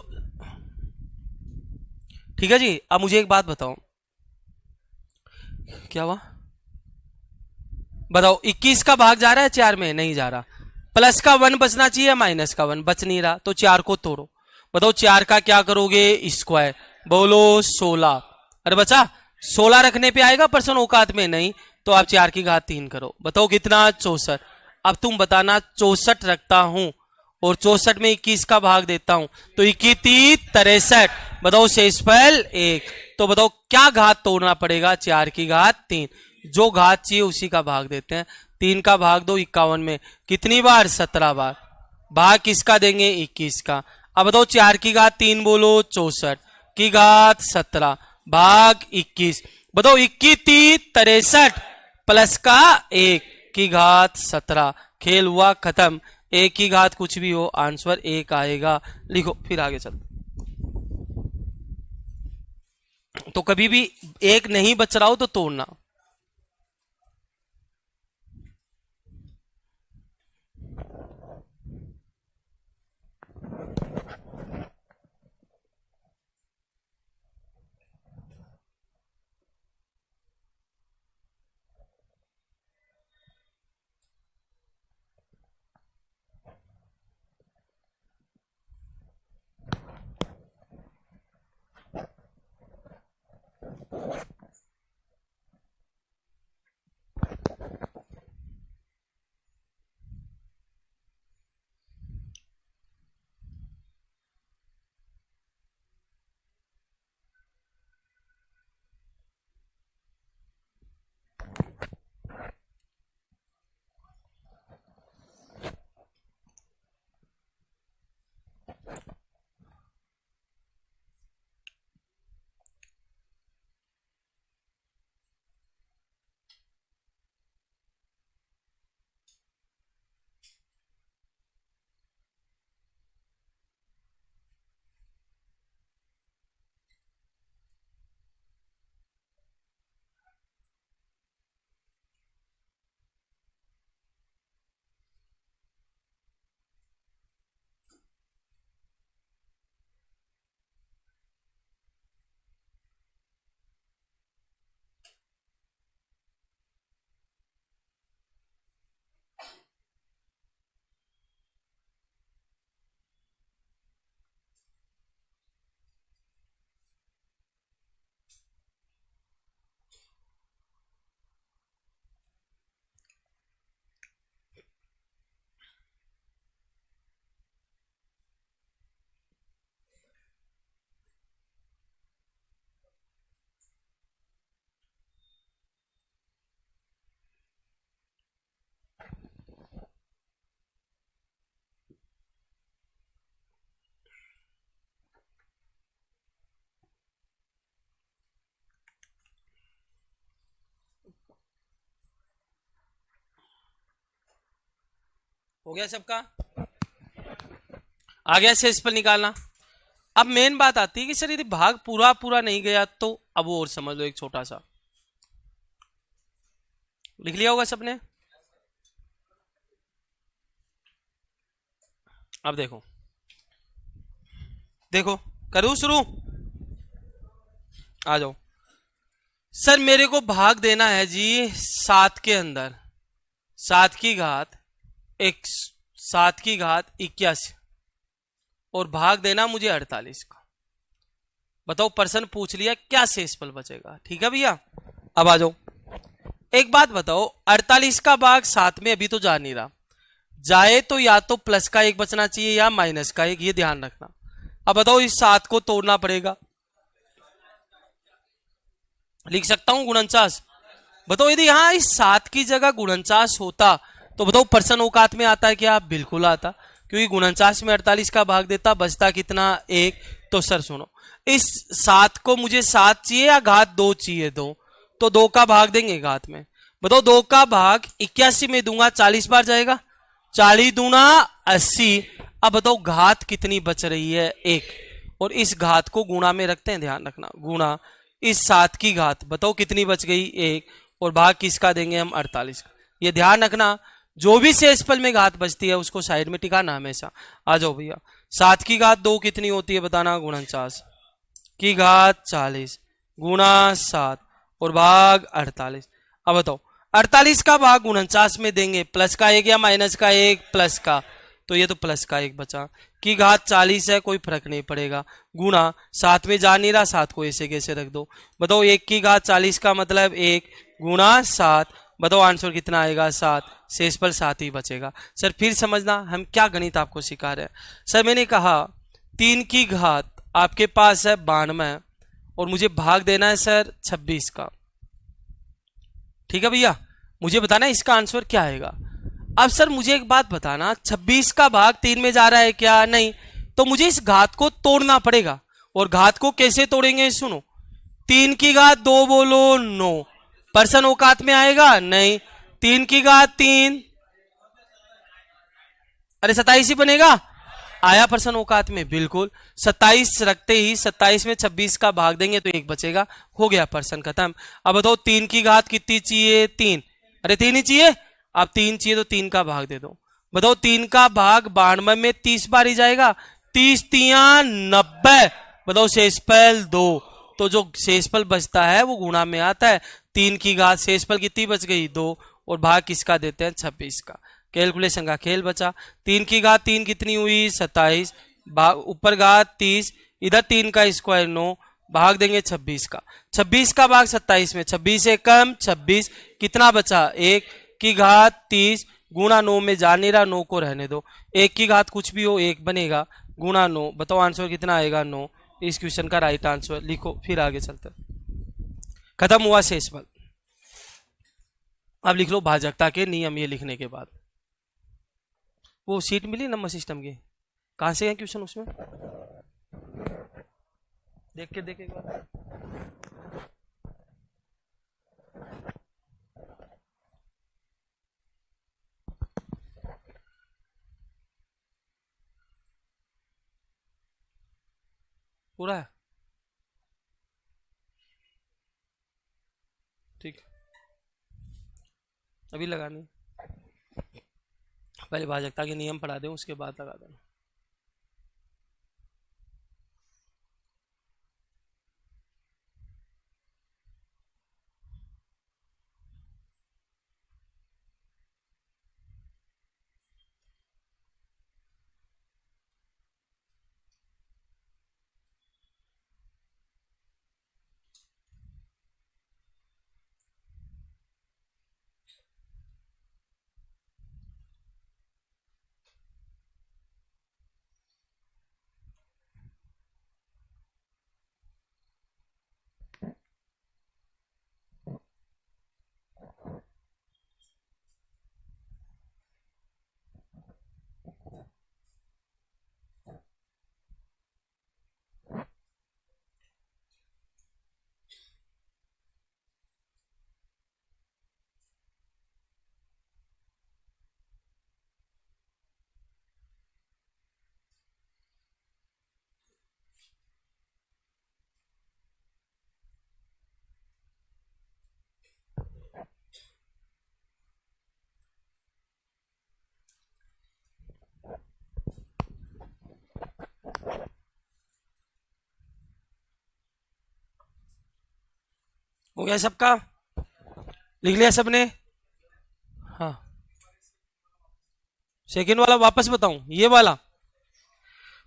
ठीक है जी। अब मुझे एक बात बताओ, क्या हुआ? बताओ 21 का भाग जा रहा है 4 में? नहीं जा रहा। प्लस का 1 बचना चाहिए, माइनस का 1 बच नहीं रहा, तो 4 को तोड़ो। बताओ 4 का क्या करोगे? स्क्वायर। बोलो 16। अरे बचा 16 रखने पे आएगा पर्सन औकात में? नहीं। तो आप 4 की घात 3 करो। बताओ कितना? 64। अब तुम बताना 64 रखता हूं और 64 में 21 का भाग देता हूं तो 21 30 63। बताओ शेषफल 1। तो बताओ क्या घात तोड़ना पड़ेगा? 4 की घात 3। जो घात चाहिए उसी का भाग देते हैं। 3 का भाग दो 51 में कितनी बार? 17 बार। भाग किसका देंगे? 21 का। अब बताओ 4 की घात 3 बोलो 64 की घात 17 भाग 21। बताओ 21 30 63 प्लस का 1 की घात 17। खेल हुआ खत्म। 1 की घात कुछ भी हो, आंसर 1 आएगा। लिखो फिर आगे चलते। तो कभी भी 1 नहीं बच रहा हो तो तोड़ना। हो गया सबका? आ गया शेषफल निकालना। अब मेन बात आती है कि सर यदि भाग पूरा पूरा नहीं गया तो, अब वो और समझ लो एक छोटा सा लिख लिया होगा सबने। अब देखो देखो, करूं शुरू? आ जाओ। सर मेरे को भाग देना है जी 7 के अंदर 7 की घात एक 7 की घात 81 और भाग देना मुझे 48 का। बताओ, प्रश्न पूछ लिया, क्या शेषफल बचेगा? ठीक है भैया। अब आ जाओ, एक बात बताओ, 48 का भाग 7 में अभी तो जा नहीं रहा, जाए तो या तो प्लस का एक बचना चाहिए या माइनस का एक, ये ध्यान रखना। अब बताओ, इस 7 को तोड़ना पड़ेगा। लिख सकता हूं गुणनचास? बताओ, यदि यहां इस 7 की जगह गुणनचास होता तो बताओ प्रश्न औकात में आता है क्या? बिल्कुल आता, क्योंकि गुणनचास में 48 का भाग देता, बचता कितना? 1। तो सर सुनो, इस 7 को मुझे 7 चाहिए या घात 2 चाहिए? 2, तो 2 का भाग देंगे घात में। बताओ 2 का भाग 81 में दूंगा, 40 बार जाएगा, 40 दूना 80। अब बताओ घात कितनी बच रही है? 1। और इस घात को गुणा में रखते हैं, ध्यान रखना, गुणा इस 7 की घात, बताओ कितनी बच गई? 1। और भाग किसका देंगे हम? 48 का। ये ध्यान रखना, जो भी शेषफल में घात बचती है उसको साइड में टिकाना हमेशा। आ जाओ भैया, 7 की घात 2 कितनी होती है बताना? 49 की घात 40 गुणा 7 और भाग 48। अब बताओ 48 का भाग 49 में देंगे, प्लस का एक या माइनस का एक? प्लस का, तो ये तो प्लस का एक बचा। की घात 40 है, कोई फर्क नहीं पड़ेगा, गुणा 7 में जा नहीं रहा, 7 को ऐसे कैसे रख दो। बताओ 1 की घात 40 का मतलब 1 गुणा 7। बताओ आंसर कितना आएगा? 7। शेषफल 7 ही बचेगा। सर फिर समझना, हम क्या गणित आपको सिखा रहे हैं। सर मैंने कहा 3 की घात आपके पास है 92 और मुझे भाग देना है सर 26 का। ठीक है भैया, मुझे बताना है इसका आंसर क्या आएगा। अब सर मुझे एक बात बताना, 26 का भाग 3 में जा रहा है क्या? नहीं, तो मुझे इस घात को तोड़ना पड़ेगा। और घात को कैसे तोड़ेंगे? सुनो, 3 की घात 2 बोलो 9, पर्सन औकात में आएगा? नहीं। 3 की घात 3, अरे 27 ही बनेगा। आया पर्सन औकात में? बिल्कुल। 27 रखते ही 27 में 26 का भाग देंगे तो एक बचेगा, हो गया पर्सन खत्म। अब बताओ 3 की घात कितनी चाहिए? 3। अरे 3 ही चाहिए। अब 3 चाहिए तो 3 का भाग दे दो। बताओ 3 का भाग 92 में 30 बार ही जाएगा, 30 तिया 90। बताओ शेषफल 2। तो जो शेषफल बचता है वो गुणा में आता है। 3 की घात शेषफल कितनी बच गई? 2। और भाग किसका देते हैं? 26 का। कैलकुलेशन का खेल बचा। 3 की घात 3 कितनी हुई? 27, ऊपर घात 30, इधर 3 का स्क्वायर 9, भाग देंगे 26 का। 26 का भाग 27 में 26 से कम 26, कितना बचा? 1 की घात 30 गुणा 9 में जा नहीं रहा, 9 को रहने दो। 1 की घात कुछ भी हो 1 बनेगा, गुणा 9। बताओ आंसर कितना आएगा? 9। इस क्वेश्चन का राइट आंसर लिखो, फिर आगे चलते। खत्म हुआ शेषफल। अब लिख लो भाजकता के नियम, ये लिखने के बाद वो सीट मिली नंबर सिस्टम की, कहां से है क्वेश्चन उसमें? देख के देख एक बार। पूरा है? ठीक, अभी लगानी, पहले भाजकता के नियम पढ़ा दें उसके बाद लगा देना। हो गया सबका? लिख लिया सबने? हाँ, सेकेंड वाला वापस बताऊं? ये वाला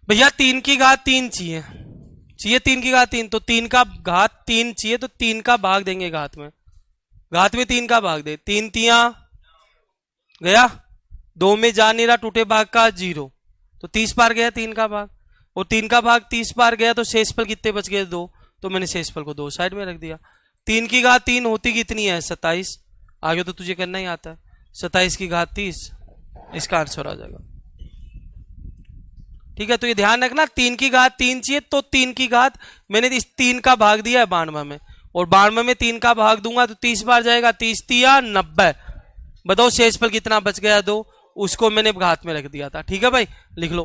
भैया 3 की घात 3 चाहिए, 3 की घात 3, तो 3 का घात 3 चाहिए, तो 3 का भाग देंगे घात में 3 का भाग दे, 3 तिया गया, 2 में जा नहीं रहा, टूटे भाग का 0, तो 30 बार गया 3 का भाग, और 3 का भाग 30 बार गया, तो शेषफल कितने बच गए? 2, तो मैंने शेषफल को 2 साइड में रख दिया। 3 की घात 3 होती कितनी है? 27। आगे तो तुझे करना ही आता है, 27 की घात 30, इसका आंसर आ जाएगा। ठीक है, तो ये ध्यान रखना, 3 की घात 3 चाहिए, तो 3 की घात मैंने इस 3 का भाग दिया है 92 में, और 92 में 3 का भाग दूंगा तो 30 बार जाएगा, 30 तिया 90। बताओ शेषफल कितना बच गया? 2, उसको मैंने घात में रख दिया था। ठीक है भाई, लिख लो।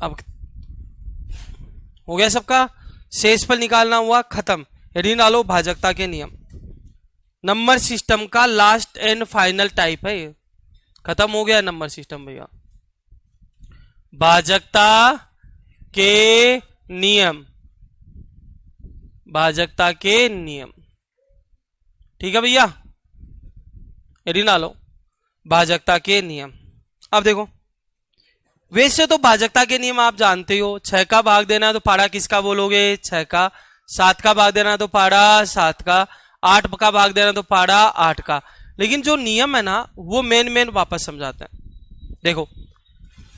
अब हो गया सबका? शेषफल निकालना हुआ खत्म। यदि डालो भाजकता के नियम, नंबर सिस्टम का लास्ट एंड फाइनल टाइप है ये। खत्म हो गया नंबर सिस्टम भैया। भाजकता के नियम, भाजकता के नियम। ठीक है भैया, यदि ना लो भाजकता के नियम। अब देखो, वैसे तो भाजकता के नियम आप जानते हो, 6 का भाग देना है तो पाड़ा किसका बोलोगे? 6 का। 7 का भाग देना है तो पाड़ा 7 का। 8 का भाग देना तो पाड़ा 8 का। लेकिन जो नियम है ना, वो मेन वापस समझाते हैं। देखो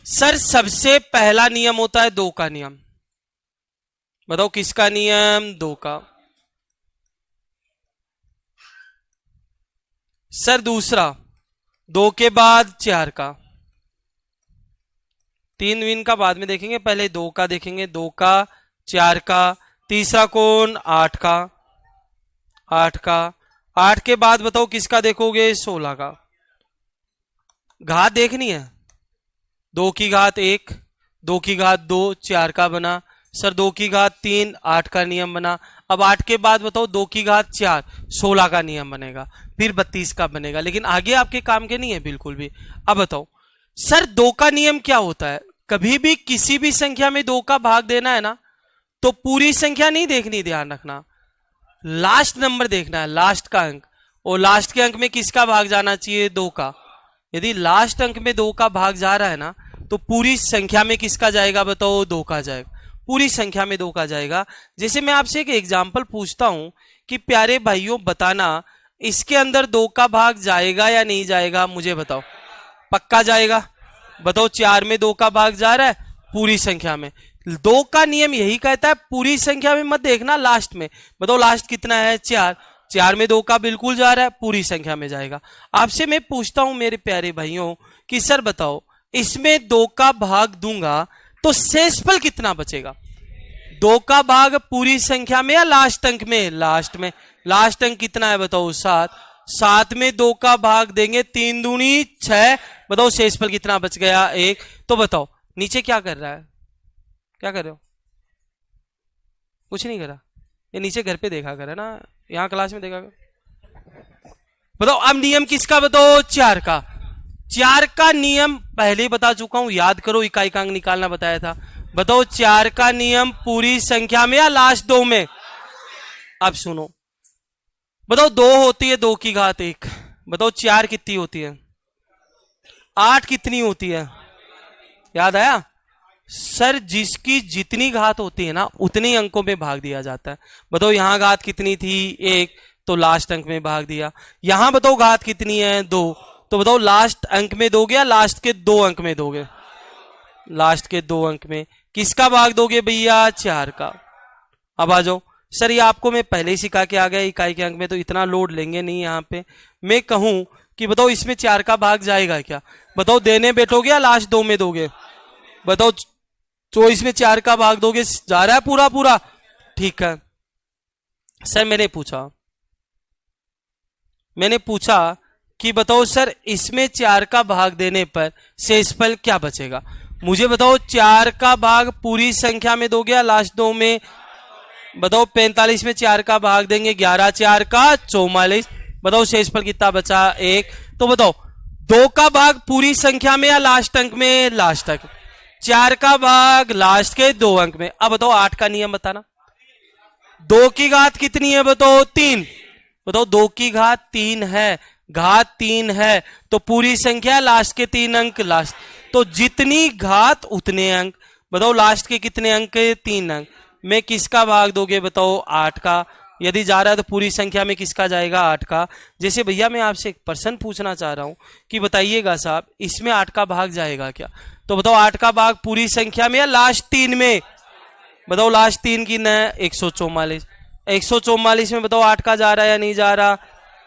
सर, सबसे पहला नियम होता है 2 का नियम। बताओ किसका नियम? 2 का। सर दूसरा 2 के बाद 4 का। 3 विन का बाद में देखेंगे, पहले 2 का देखेंगे, 2 का 4 का। तीसरा कौन? 8 का। 8 का। 8 के बाद बताओ किसका देखोगे? 16 का। घात देखनी है, 2 की घात 1, 2 की घात 2, 4 का बना। सर 2 की घात 3, 8 का नियम बना। अब 8 के बाद बताओ 2 की घात 4, 16 का नियम बनेगा, फिर 32 का बनेगा। लेकिन आगे आपके काम के नहीं है बिल्कुल भी। अब बताओ सर 2 का नियम क्या होता है? कभी भी किसी भी संख्या में 2 का भाग देना है ना, तो पूरी संख्या नहीं देखनी, ध्यान रखना, लास्ट नंबर देखना है, लास्ट का अंक। और लास्ट के अंक में किसका भाग जाना चाहिए? 2 का। यदि लास्ट अंक में 2 का भाग जा रहा है ना, तो पूरी संख्या में किसका जाएगा? बताओ 2 का जाएगा, पूरी संख्या में 2 का जाएगा। जैसे मैं आपसे एक एग्जांपल पूछता हूं कि प्यारे भाइयों बताना, इसके अंदर 2 का भाग जाएगा या नहीं जाएगा? मुझे बताओ। पक्का जाएगा। बताओ 4 में 2 का भाग जा रहा है, पूरी संख्या में। 2 का नियम यही कहता है पूरी संख्या में मत देखना, लास्ट में। बताओ लास्ट कितना है? 4। 4 में 2 का बिल्कुल जा रहा है, पूरी संख्या में जाएगा। आपसे मैं पूछता हूं मेरे प्यारे भाइयों कि सर बताओ, इसमें 2 का भाग दूंगा तो शेषफल कितना बचेगा? 2 का भाग पूरी संख्या में या लास्ट अंक में? लास्ट में। लास्ट अंक कितना है? बताओ 7। 7 में 2 का भाग देंगे, 3 दूनी 6। बताओ शेषफल कितना बच गया? 1। तो बताओ नीचे क्या कर रहा है? क्या कर रहे हो? कुछ नहीं करा। ये नीचे घर पे देखा करे ना, यहां क्लास में देखा कर। बताओ अब नियम किसका? बताओ 4 का। 4 का नियम पहले ही बता चुका हूं, याद करो, इकाई का अंक निकालना बताया था। बताओ 4 का नियम पूरी संख्या में या लास्ट 2 में? अब सुनो, बताओ 2 होती है 2 की घात 1। बताओ 4 कितनी होती है? 8 कितनी होती है? याद आया? सर जिसकी जितनी घात होती है ना, उतनी अंकों में भाग दिया जाता है। बताओ यहां घात कितनी थी? 1, तो लास्ट अंक में भाग दिया। यहां बताओ घात कितनी है? 2, तो बताओ लास्ट अंक में दोगे या लास्ट के 2 अंक में दोगे? लास्ट के 2 अंक में। किसका भाग दोगे भैया? 4 का। अब आ जाओ सर, ये आपको मैं पहले ही सिखा के आ गया, इकाई के अंक में तो इतना लोड लेंगे नहीं। यहां पे मैं कहूं कि बताओ इसमें 4 का भाग जाएगा क्या? बताओ देने बैठोगे या लास्ट 2 में दोगे? बताओ 24 में 4 का भाग दोगे, जा रहा है पूरा पूरा? ठीक है सर, मैंने पूछा कि बताओ सर इसमें 4 का भाग देने पर शेषफल क्या बचेगा? मुझे बताओ 4 का भाग पूरी संख्या में दोगे या लास्ट 2 में? बताओ 45 में 4 का भाग देंगे, 11 4 का 44। बताओ शेषफल कितना बचा? 1। तो बताओ 2 का भाग पूरी संख्या में या लास्ट अंक में? लास्ट अंक। 4 का भाग लास्ट के 2 अंक में। अब बताओ 8 का नियम बताना। 2 की घात कितनी है बताओ? 3। बताओ 2 की घात 3 है, घात 3 है तो पूरी संख्या लास्ट के 3 अंक लास्ट, तो जितनी घात उतने अंक। बताओ लास्ट के कितने अंक? 3 अंक में किसका भाग दोगे बताओ? 8 का। यदि जा रहा है तो पूरी संख्या में किसका जाएगा? 8 का। जैसे भैया मैं आपसे एक प्रश्न पूछना चाह रहा हूं कि बताइएगा साहब इसमें 8 का भाग जाएगा क्या? तो बताओ 8 का भाग पूरी संख्या में या लास्ट 3 में? बताओ लास्ट 3 की न 144। 144 में बताओ 8 का जा रहा है या नहीं जा रहा?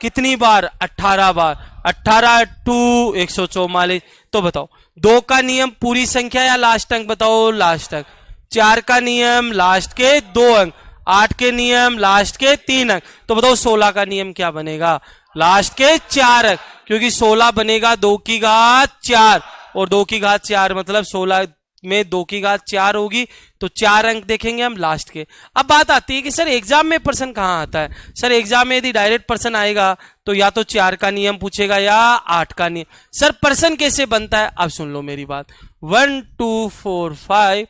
कितनी बार? 18 बार। 18 टू 144। तो बताओ 2 का नियम पूरी संख्या या लास्ट अंक? बताओ लास्ट अंक। 4 का नियम लास्ट के 2 अंक। 8 के नियम लास्ट के 3 अंक। तो बताओ 16 का नियम क्या बनेगा? लास्ट के 4 अंक, क्योंकि 16 बनेगा 2 की घात 4 और 2 की घात 4 मतलब 16 में 2 की घात 4 होगी तो 4 अंक देखेंगे हम लास्ट के। अब बात आती है कि सर एग्जाम में प्रश्न कहां आता है? सर एग्जाम में यदि डायरेक्ट प्रश्न आएगा तो या तो 4 का नियम पूछेगा या 8 का नियम। सर प्रश्न कैसे बनता है? अब सुन लो मेरी बात। 1 2 4 5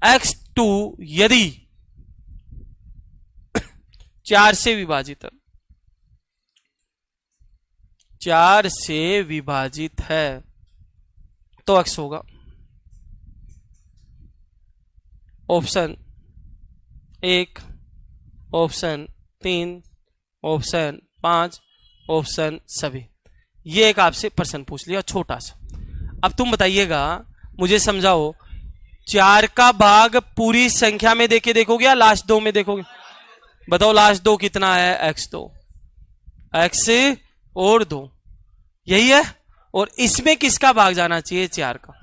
x2 यदि 4 से विभाजित है, 4 से विभाजित है तो x होगा ऑप्शन 1, ऑप्शन 3, ऑप्शन 5, ऑप्शन सभी। ये एक आपसे प्रश्न पूछ लिया छोटा सा। अब तुम बताइएगा, मुझे समझाओ, 4 का भाग पूरी संख्या में देके देखोगे या लास्ट 2 में देखोगे? बताओ लास्ट 2 कितना है? x2, x और 2 यही है। और इसमें किसका भाग जाना चाहिए? 4 का।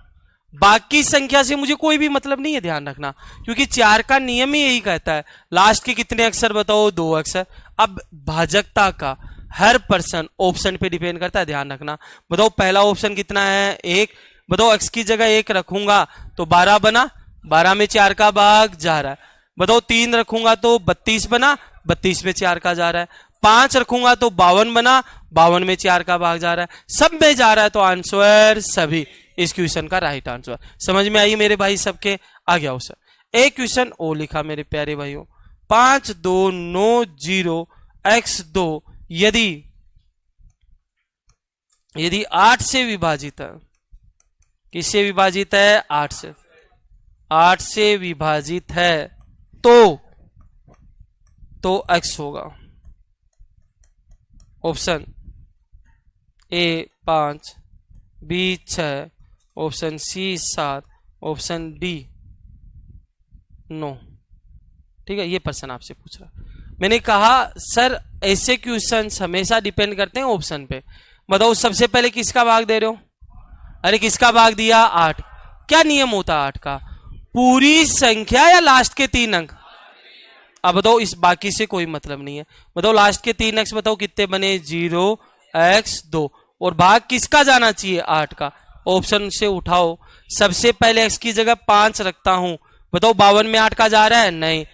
बाकी संख्या से मुझे कोई भी मतलब नहीं है, ध्यान रखना, क्योंकि 4 का नियम ही यही कहता है लास्ट के कितने अक्षर बताओ? 2 अक्षर। अब भाजकता का हर पर्सन ऑप्शन पे डिपेंड करता है, ध्यान रखना। बताओ पहला ऑप्शन कितना है? 1। बताओ x की जगह 1 रखूंगा तो 12 बना, 12 में 4 का भाग जा रहा है। बताओ 3 रखूंगा तो 32 बना, 32 में 4 का जा रहा है। 5 रखूंगा तो 52 बना, 52 में 4 का भाग जा रहा है। सब में जा रहा है तो आंसर सभी इस क्वेश्चन का राइट आंसर। समझ में आई मेरे भाई सबके? आ गया सर। एक क्वेश्चन ओ लिखा मेरे प्यारे भाइयों। 5 2 9 0 x2 यदि 8 से विभाजित है, किससे विभाजित है? 8 से। 8 से विभाजित है तो x होगा option A 5, B 6, option C 7, option D 9। ठीक है, ये प्रश्न आपसे पूछ रहा। मैंने कहा सर ऐसे क्वेश्चन हमेशा डिपेंड करते हैं ऑप्शन पे। बताओ सबसे पहले किसका भाग दे रहे हो? अरे किसका भाग दिया? 8। क्या नियम होता है 8 का? पूरी संख्या या लास्ट के 3 अंक? अब बताओ इस बाकी से कोई मतलब नहीं है। बताओ लास्ट के 3 अंक बताओ कितने बने? 0 x2। और भाग किसका जाना चाहिए? 8 का। ऑप्शन से उठाओ। सबसे पहले x की जगह 5 रखता हूं। बताओ 52 में 8 का जा रहा है? नहीं।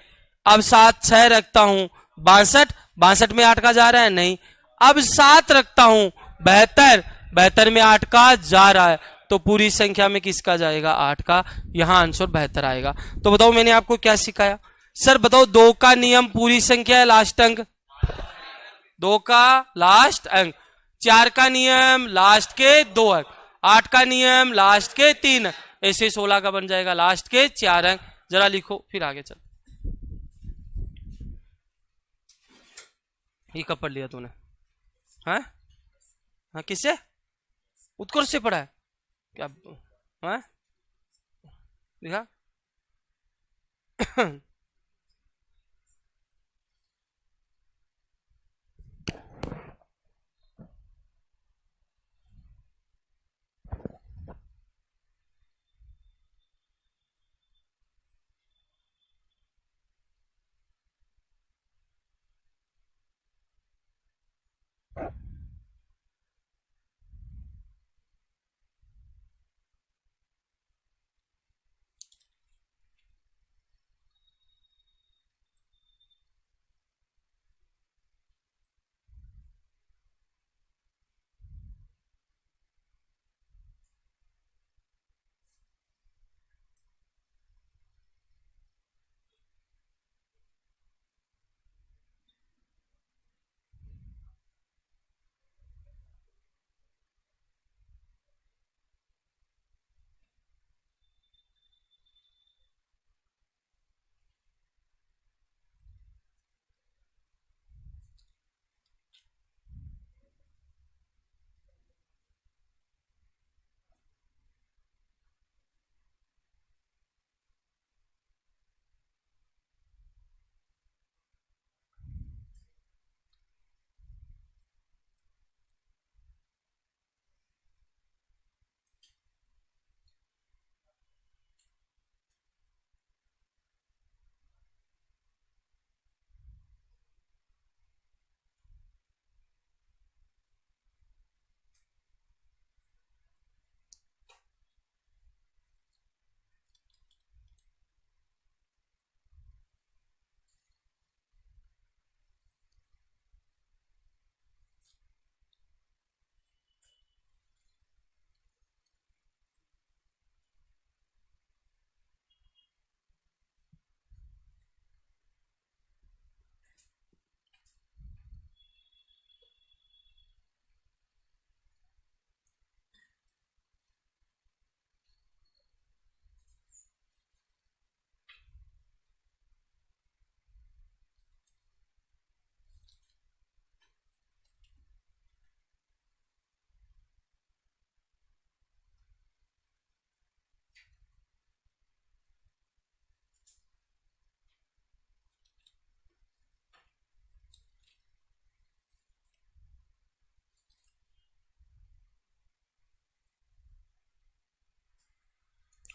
अब 7 6 रखता हूं। 62, 62 में 8 का जा रहा है? नहीं। अब 7 रखता हूं। 72, 72 में 8 का जा रहा है। तो पूरी संख्या में किसका जाएगा? 8 का। यहां आंसर 72 आएगा। तो बताओ मैंने आपको क्या सिखाया? सर बताओ 2 का नियम पूरी संख्या है लास्ट अंक? 2 का लास्ट अंक। 4 का नियम लास्ट के 2 अंक। 8 का नियम लास्ट के 3 अंक। ऐसे 16 का बन जाएगा लास्ट के 4 अंक। जरा लिखो फिर आगे चल। ये कब पढ़ लिया तूने? हाँ हाँ, किससे? उत्कर्ष से पढ़ा है क्या? हाँ लिखा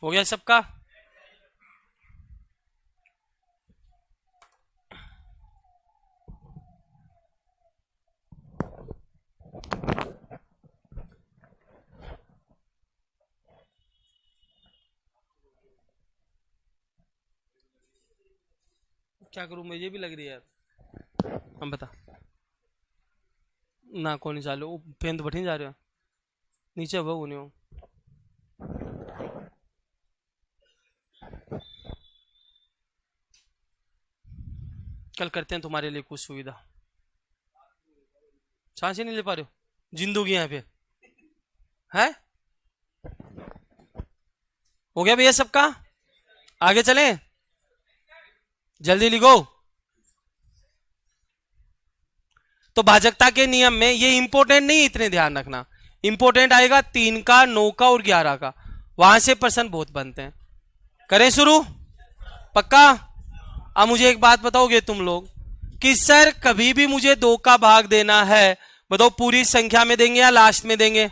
हो गया सबका? क्या करूं, मुझे भी लग रही है यार। हम बता ना, कौन चालू पेन तो बैठी जा रहे हो नीचे, वो नहीं हो। कल करते हैं तुम्हारे लिए कुछ सुविधा। सांस ही नहीं ले पा रहे हो, जिंदगी यहाँ पे है। हो गया भैया सबका? आगे चलें, जल्दी लिखो। तो भाजकता के नियम में ये इंपॉर्टेंट नहीं, इतने ध्यान रखना। इंपॉर्टेंट आएगा 3 का, 9 का और 11 का, वहां से प्रश्न बहुत बनते हैं। करें शुरू? पक्का? अब मुझे एक बात बताओगे तुम लोग कि सर कभी भी मुझे 2 का भाग देना है, बताओ पूरी संख्या में देंगे या लास्ट में देंगे?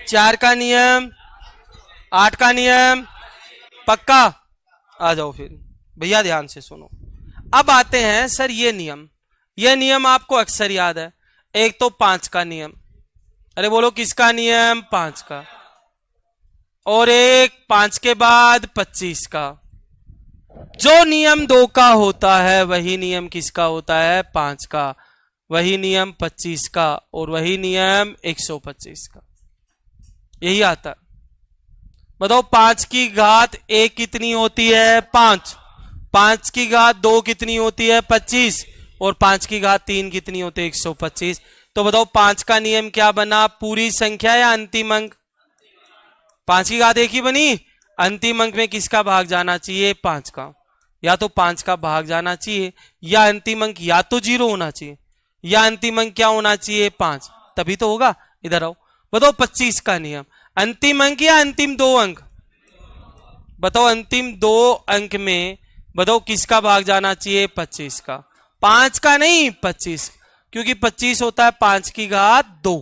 4 का नियम, 8 का नियम, पक्का? आ जाओ फिर भैया, ध्यान से सुनो। अब आते हैं सर ये नियम आपको अक्सर याद है। एक तो 5 का नियम, अरे बोलो किसका नियम? 5 का। और एक 5 के बाद 25 का। जो नियम 2 का होता है वही नियम किसका होता है? 5 का। वही नियम 25 का, और वही नियम 125 का। यही आता है। बताओ 5 की घात 1 कितनी होती है? 5। 5 की घात 2 कितनी होती है? 25। और 5 की घात 3 कितनी होती है? 125। तो बताओ 5 का नियम क्या बना? पूरी संख्या या अंतिम अंक? 5 की घात 1 ही बनी। अंतिम अंक में किसका भाग जाना चाहिए? 5 का। या तो 5 का भाग जाना चाहिए, या अंतिम अंक या तो 0 होना चाहिए, या अंतिम अंक क्या होना चाहिए? 5, तभी तो होगा। इधर आओ, बताओ 25 का नियम, अंतिम अंक या अंतिम 2 अंक? बताओ अंतिम 2 अंक में बताओ किसका भाग जाना चाहिए? 25 का। 5 का नहीं, 25, क्योंकि 25 होता है 5 की घात 2,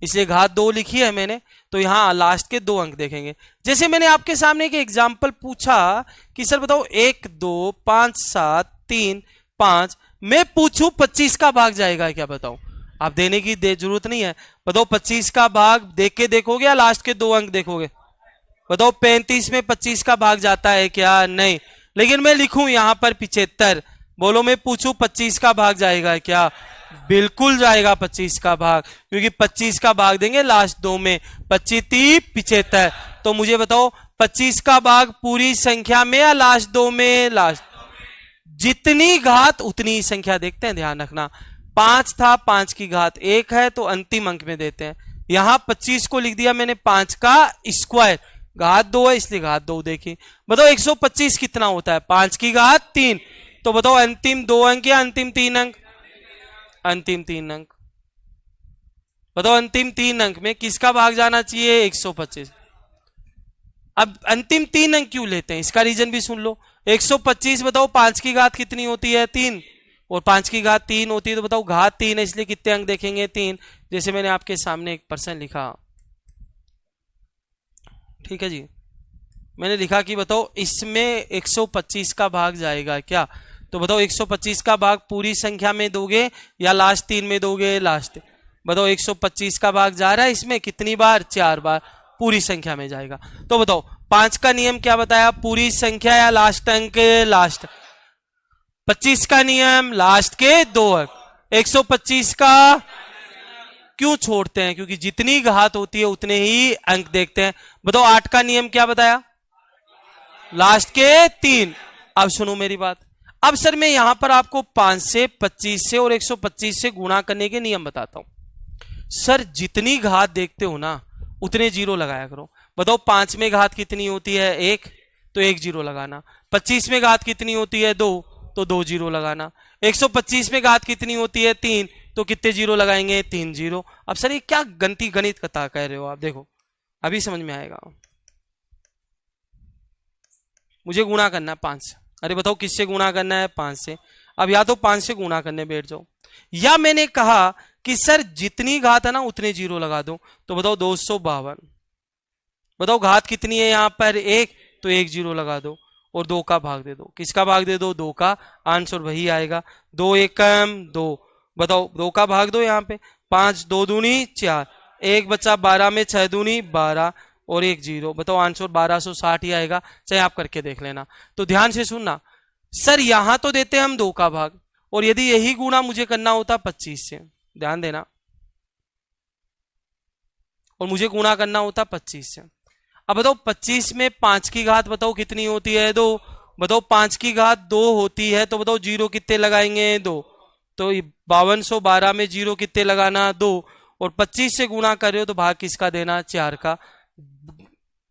इसलिए घात 2 लिखी है मैंने। तो यहां लास्ट के 2 अंक देखेंगे। जैसे मैंने आपके सामने एक एग्जाम्पल पूछा कि सर बताओ 1 2 5 7 3 5, मैं पूछूं 25 का भाग जाएगा क्या? बताओ, आप देने की जरूरत नहीं है। बताओ 25 का भाग देख के देखोगे या लास्ट के 2 अंक देखोगे? बताओ 35 में 25 का भाग जाता है क्या? नहीं। लेकिन मैं लिखूं यहां पर 75, बोलो मैं पूछूं 25 का भाग जाएगा क्या? बिल्कुल जाएगा 25 का भाग, क्योंकि 25 का भाग देंगे लास्ट 2 में। 25 30 75। तो मुझे बताओ 25 का भाग पूरी संख्या में या लास्ट 2 में? लास्ट। जितनी घात उतनी संख्या, देखते हैं, ध्यान रखना। 5 था, 5 की घात 1 है, तो अंतिम अंक में देते हैं। यहां 25 को लिख दिया मैंने 5 का स्क्वायर, घात 2 है इसलिए घात 2 देखी। बताओ 125 कितना होता है? 5 की घात 3। तो बताओ अंतिम 2 अंक या अंतिम 3 अंक? अंतिम 3 अंक। बताओ अंतिम 3 अंक में किसका भाग जाना चाहिए? 125। अब अंतिम 3 अंक क्यों लेते हैं, इसका रीजन भी सुन लो। 125 बताओ 5 की घात कितनी होती है? 3। और 5 की घात 3 होती है, तो बताओ घात 3 है इसलिए कितने अंक देखेंगे? 3। जैसे मैंने आपके सामने एक प्रश्न लिखा, ठीक है जी, मैंने लिखा कि बताओ इसमें 125 का भाग जाएगा क्या? तो बताओ 125 का भाग पूरी संख्या में दोगे या लास्ट 3 में दोगे? लास्ट। बताओ 125 का भाग जा रहा है इसमें कितनी बार? 4 बार, पूरी संख्या में जाएगा। तो बताओ 5 का नियम क्या बताया? पूरी संख्या या लास्ट अंक? लास्ट। 25 का नियम लास्ट के 2 अंक। 125 का क्यों छोड़ते हैं? क्योंकि जितनी घात होती है उतने ही अंक देखते हैं। बताओ 8 का नियम क्या बताया? लास्ट के 3। अब सुनो मेरी बात। अब सर मैं यहां पर आपको 5 से 25 से और 125 से गुणा करने के नियम बताता हूं। सर जितनी घात देखते हो ना उतने 0 लगाया करो। बताओ 5 में घात कितनी होती है? 1, तो 1 0 लगाना। 25 में घात कितनी होती है? 2, तो 2 0 लगाना। 125 में घात कितनी होती है? 3, तो कितने 0 लगाएंगे? 3 0। अब सर ये क्या गणित कथा कह रहे हो आप? देखो अभी समझ में आएगा। मुझे गुणा करना है 5 से। अरे बताओ किससे गुणा करना है? 5 से। अब या तो 5 से गुणा करने बैठ जाओ, या मैंने कहा कि सर जितनी घात है ना उतने 0 लगा दो। तो बताओ 252। बताओ घात कितनी है यहां पर? 1, तो 1 जीरो लगा दो और 2 का भाग दे दो। किसका भाग दे दो? 2 का। आंसर वही आएगा। 2 एकम 2। बताओ 2 का भाग दो यहाँ पे। 5 2 दूनी 4, 1 बचा 12 में 6 दूनी 12 और 1 जीरो। बताओ आंसर 1260 ही आएगा। चाहे आप करके देख लेना। तो ध्यान से सुनना, सर यहां तो देते हम 2 का भाग, और यदि यही गुना मुझे करना होता 25 से, ध्यान देना, और मुझे गुना करना होता 25 से। अब बताओ 25 में 5 की घात बताओ कितनी होती है? 2। बताओ 5 की घात 2 होती है, तो बताओ जीरो कितने लगाएंगे? 2। तो 5212 में जीरो कितने लगाना? 2। और 25 से गुणा कर रहे हो तो भाग किसका देना? 4 का।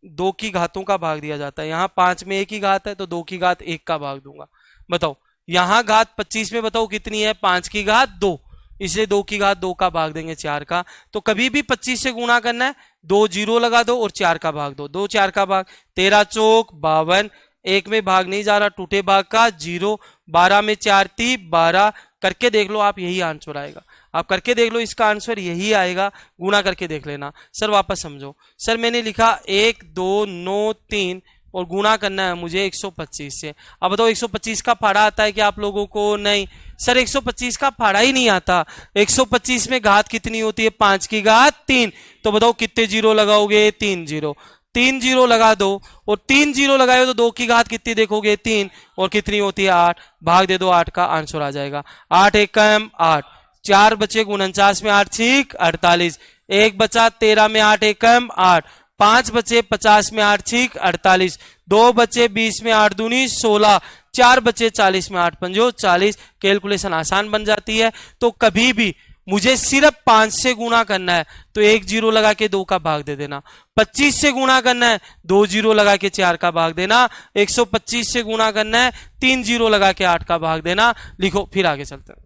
2 की घातों का भाग दिया जाता है। यहाँ 5 में 1 की घात है तो 2 की घात 1 का भाग दूंगा। बताओ यहाँ घात 25 में बताओ कितनी है? 5 की घात 2, इसलिए 2 की घात 2 का भाग देंगे 4 का। तो कभी भी 25 से गुणा करना है, 2 जीरो लगा दो और 4 का भाग दो। 2 4 का भाग 13 चौक 52, 1 में भाग नहीं जा रहा, टूटे भाग का 0। 12 में 4 3 12। करके देख लो आप, यही आंसर आएगा। आप करके देख लो, इसका आंसर यही आएगा। गुणा करके देख लेना। सर वापस समझो। सर मैंने लिखा 1 2 9 3 और गुणा करना है मुझे 125 से। अब बताओ 125 का फाड़ा आता है क्या आप लोगों को? नहीं सर, 125 का फाड़ा ही नहीं आता। 125 में घात कितनी होती है? 5 की घात 3। तो बताओ कितने जीरो लगाओगे? 3 जीरो। 3 जीरो लगा दो, और 3 जीरो लगाए तो 2 की घात कितनी देखोगे? 3, और कितनी होती है? 8। भाग दे दो 8 का, आंसर आ जाएगा। 8 एकम 8, 4 बचे 49 में 8 छीक 48, 1 बचा 13 में 8 एकम 8, 5 बचे 50 में 8 छीक 48, 2 बचे 20 में 8 दूनी 16, 4 बचे 40 में 8 पंजो 40। कैलकुलेशन आसान बन जाती है। तो कभी भी मुझे सिर्फ 5 से गुणा करना है तो 1 जीरो लगा के 2 का भाग दे देना। 25 से गुणा करना है 2 जीरो लगा के 4 का भाग देना। 125 से गुणा करना है 3 जीरो लगा के 8 का भाग देना। लिखो, फिर आगे चलते हैं।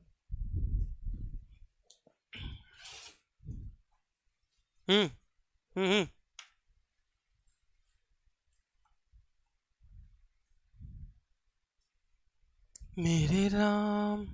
हम्म हम्म मेरे राम।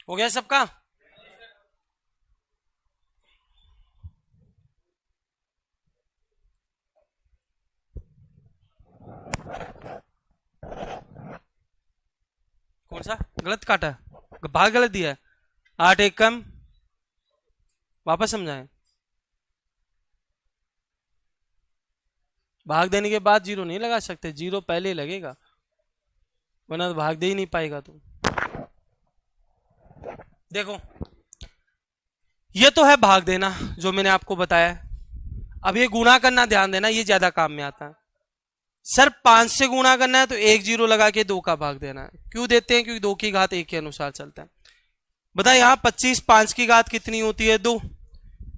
हो गया सबका? कौन सा गलत काटा? भाग गलत दिया है। 8 एकम, वापस समझाएं। भाग देने के बाद जीरो नहीं लगा सकते, जीरो पहले ही लगेगा, वरना तो भाग दे ही नहीं पाएगा तू। देखो ये तो है भाग देना जो मैंने आपको बताया। अब ये गुणा करना ध्यान देना, ये ज्यादा काम में आता है। सर 5 से गुणा करना है तो 1 जीरो लगा के 2 का भाग देना है। क्यों देते हैं? क्योंकि 2 की घात 1 के अनुसार चलता है। बता यहां 25, 5 की घात कितनी होती है? 2।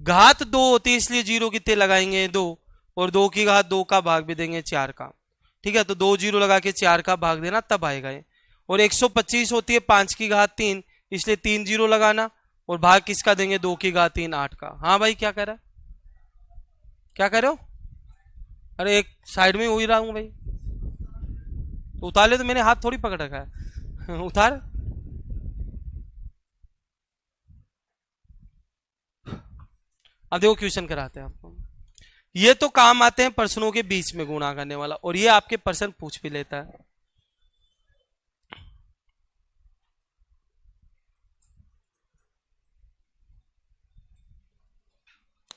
घात 2 होती है इसलिए जीरो कितने लगाएंगे? 2। और 2 की घात 2 का भाग भी देंगे 4 का। ठीक है, तो 2 जीरो लगा के 4 का भाग देना, तब आएगा ये। और 125 होती है 5 की घात 3, इसलिए 3 जीरो लगाना और भाग किसका देंगे? 2 की घात 3, 8 का। हाँ भाई क्या कह रहा है? क्या कह रहे हो? अरे एक साइड में हो ही रहा हूं भाई, तो उतार ले। तो मैंने हाथ थोड़ी पकड़ रखा है उतार। अब देखो क्वेश्चन कराते हैं आपको। ये तो काम आते हैं प्रश्नों के बीच में गुणा करने वाला, और ये आपके प्रश्न पूछ भी लेता है।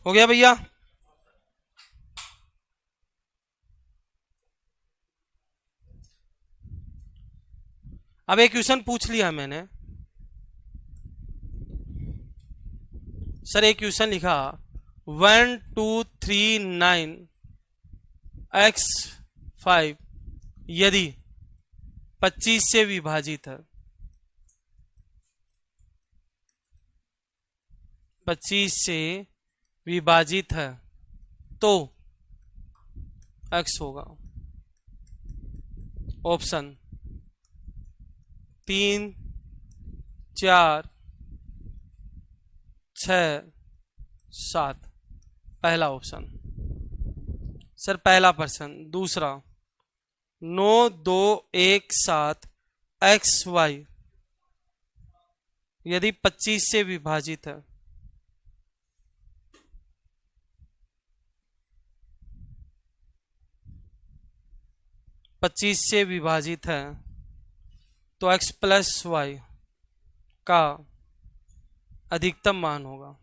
हो गया भैया? अब एक क्वेश्चन पूछ लिया मैंने। सर एक क्वेश्चन लिखा 1 2 3 9 x5 यदि 25 से विभाजित है, 25 से विभाजित है तो x होगा। ऑप्शन 3 4 6 7, पहला ऑप्शन। सर पहला प्रश्न। दूसरा 9 2 1 7 XY यदि 25 से विभाजित है, पच्चीस से विभाजित है तो x प्लस वाई का अधिकतम मान होगा।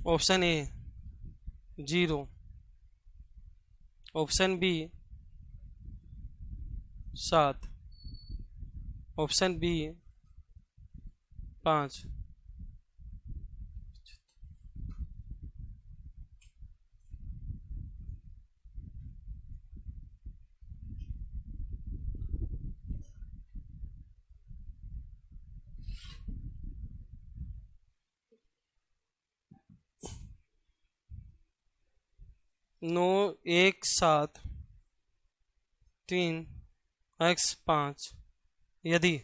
Option A 0, option B 7, option B 5। नौ 1 7 3 x5 यदि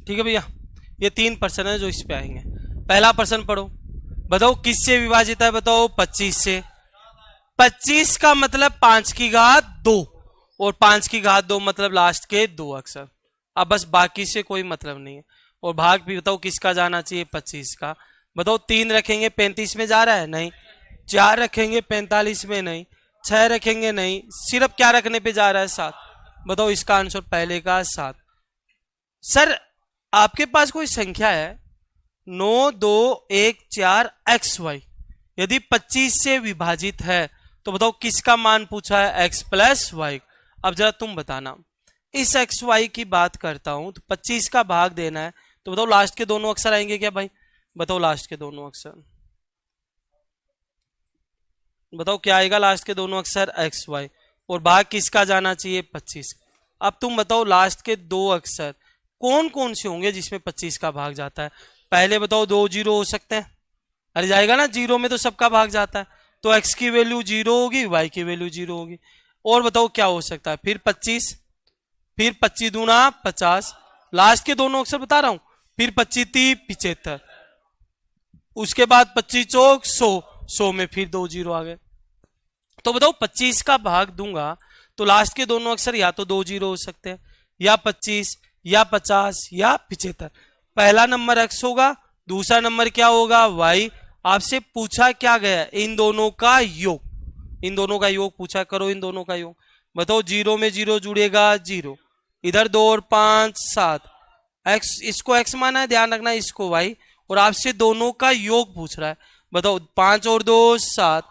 ठीक है भैया, ये 3 प्रश्न है जो इस पे आएंगे। पहला प्रश्न पढ़ो, बताओ किससे विभाजित है? बताओ 25 से। 25 का मतलब 5 की घात 2 और 5 की घात 2 मतलब लास्ट के 2 अक्षर। अब बस बाकी से कोई मतलब नहीं है। और भाग भी बताओ किसका जाना चाहिए? 25 का। बताओ 3 रखेंगे 35 में जा रहा है? नहीं। 4 रखेंगे 45 में? नहीं। 6 रखेंगे? नहीं। सिर्फ क्या रखने पे जा रहा है? 7। बताओ इसका आंसर पहले का 7। सर आपके पास कोई संख्या है 9 2 1 4 XY यदि 25 से विभाजित है तो बताओ किसका मान पूछा है? x plus Y. अब जरा तुम बताना, इस XY की बात करता हूं तो 25 का भाग देना है तो बताओ लास्ट के दोनों अक्षर आएंगे क्या भाई? बताओ लास्ट के दोनों अक्षर, बताओ क्या आएगा? लास्ट के दोनों अक्षर XY और भाग किसका जाना चाहिए? 25। अब तुम बताओ लास्ट के 2 अक्षर कौन कौन से होंगे जिसमें 25 का भाग जाता है? पहले बताओ 2 जीरो हो सकते हैं। अरे जाएगा ना, जीरो में तो सबका भाग जाता है, तो x की वैल्यू 0 होगी, y की वैल्यू 0 होगी। और बताओ क्या हो सकता है? फिर 25, फिर 25 दूना 50, लास्ट के दोनों अक्षर बता रहा हूं, फिर 25 3 75, उसके बाद 25 चौक 100, 100 में फिर 2 जीरो आ गए। तो बताओ 25 का भाग दूंगा तो लास्ट के दोनों अक्षर या तो 2 जीरो हो सकते हैं, या 25 या 50 या 75। पहला नंबर x होगा, दूसरा नंबर क्या होगा? y। आपसे पूछा क्या गया? इन दोनों का योग, इन दोनों का योग पूछा, करो इन दोनों का योग। बताओ, 0 में 0 जुड़ेगा 0, इधर 2 और 5 7, x इसको x माना है, ध्यान रखना इसको y, और आपसे दोनों का योग पूछ रहा है। बताओ 5 और 2 7,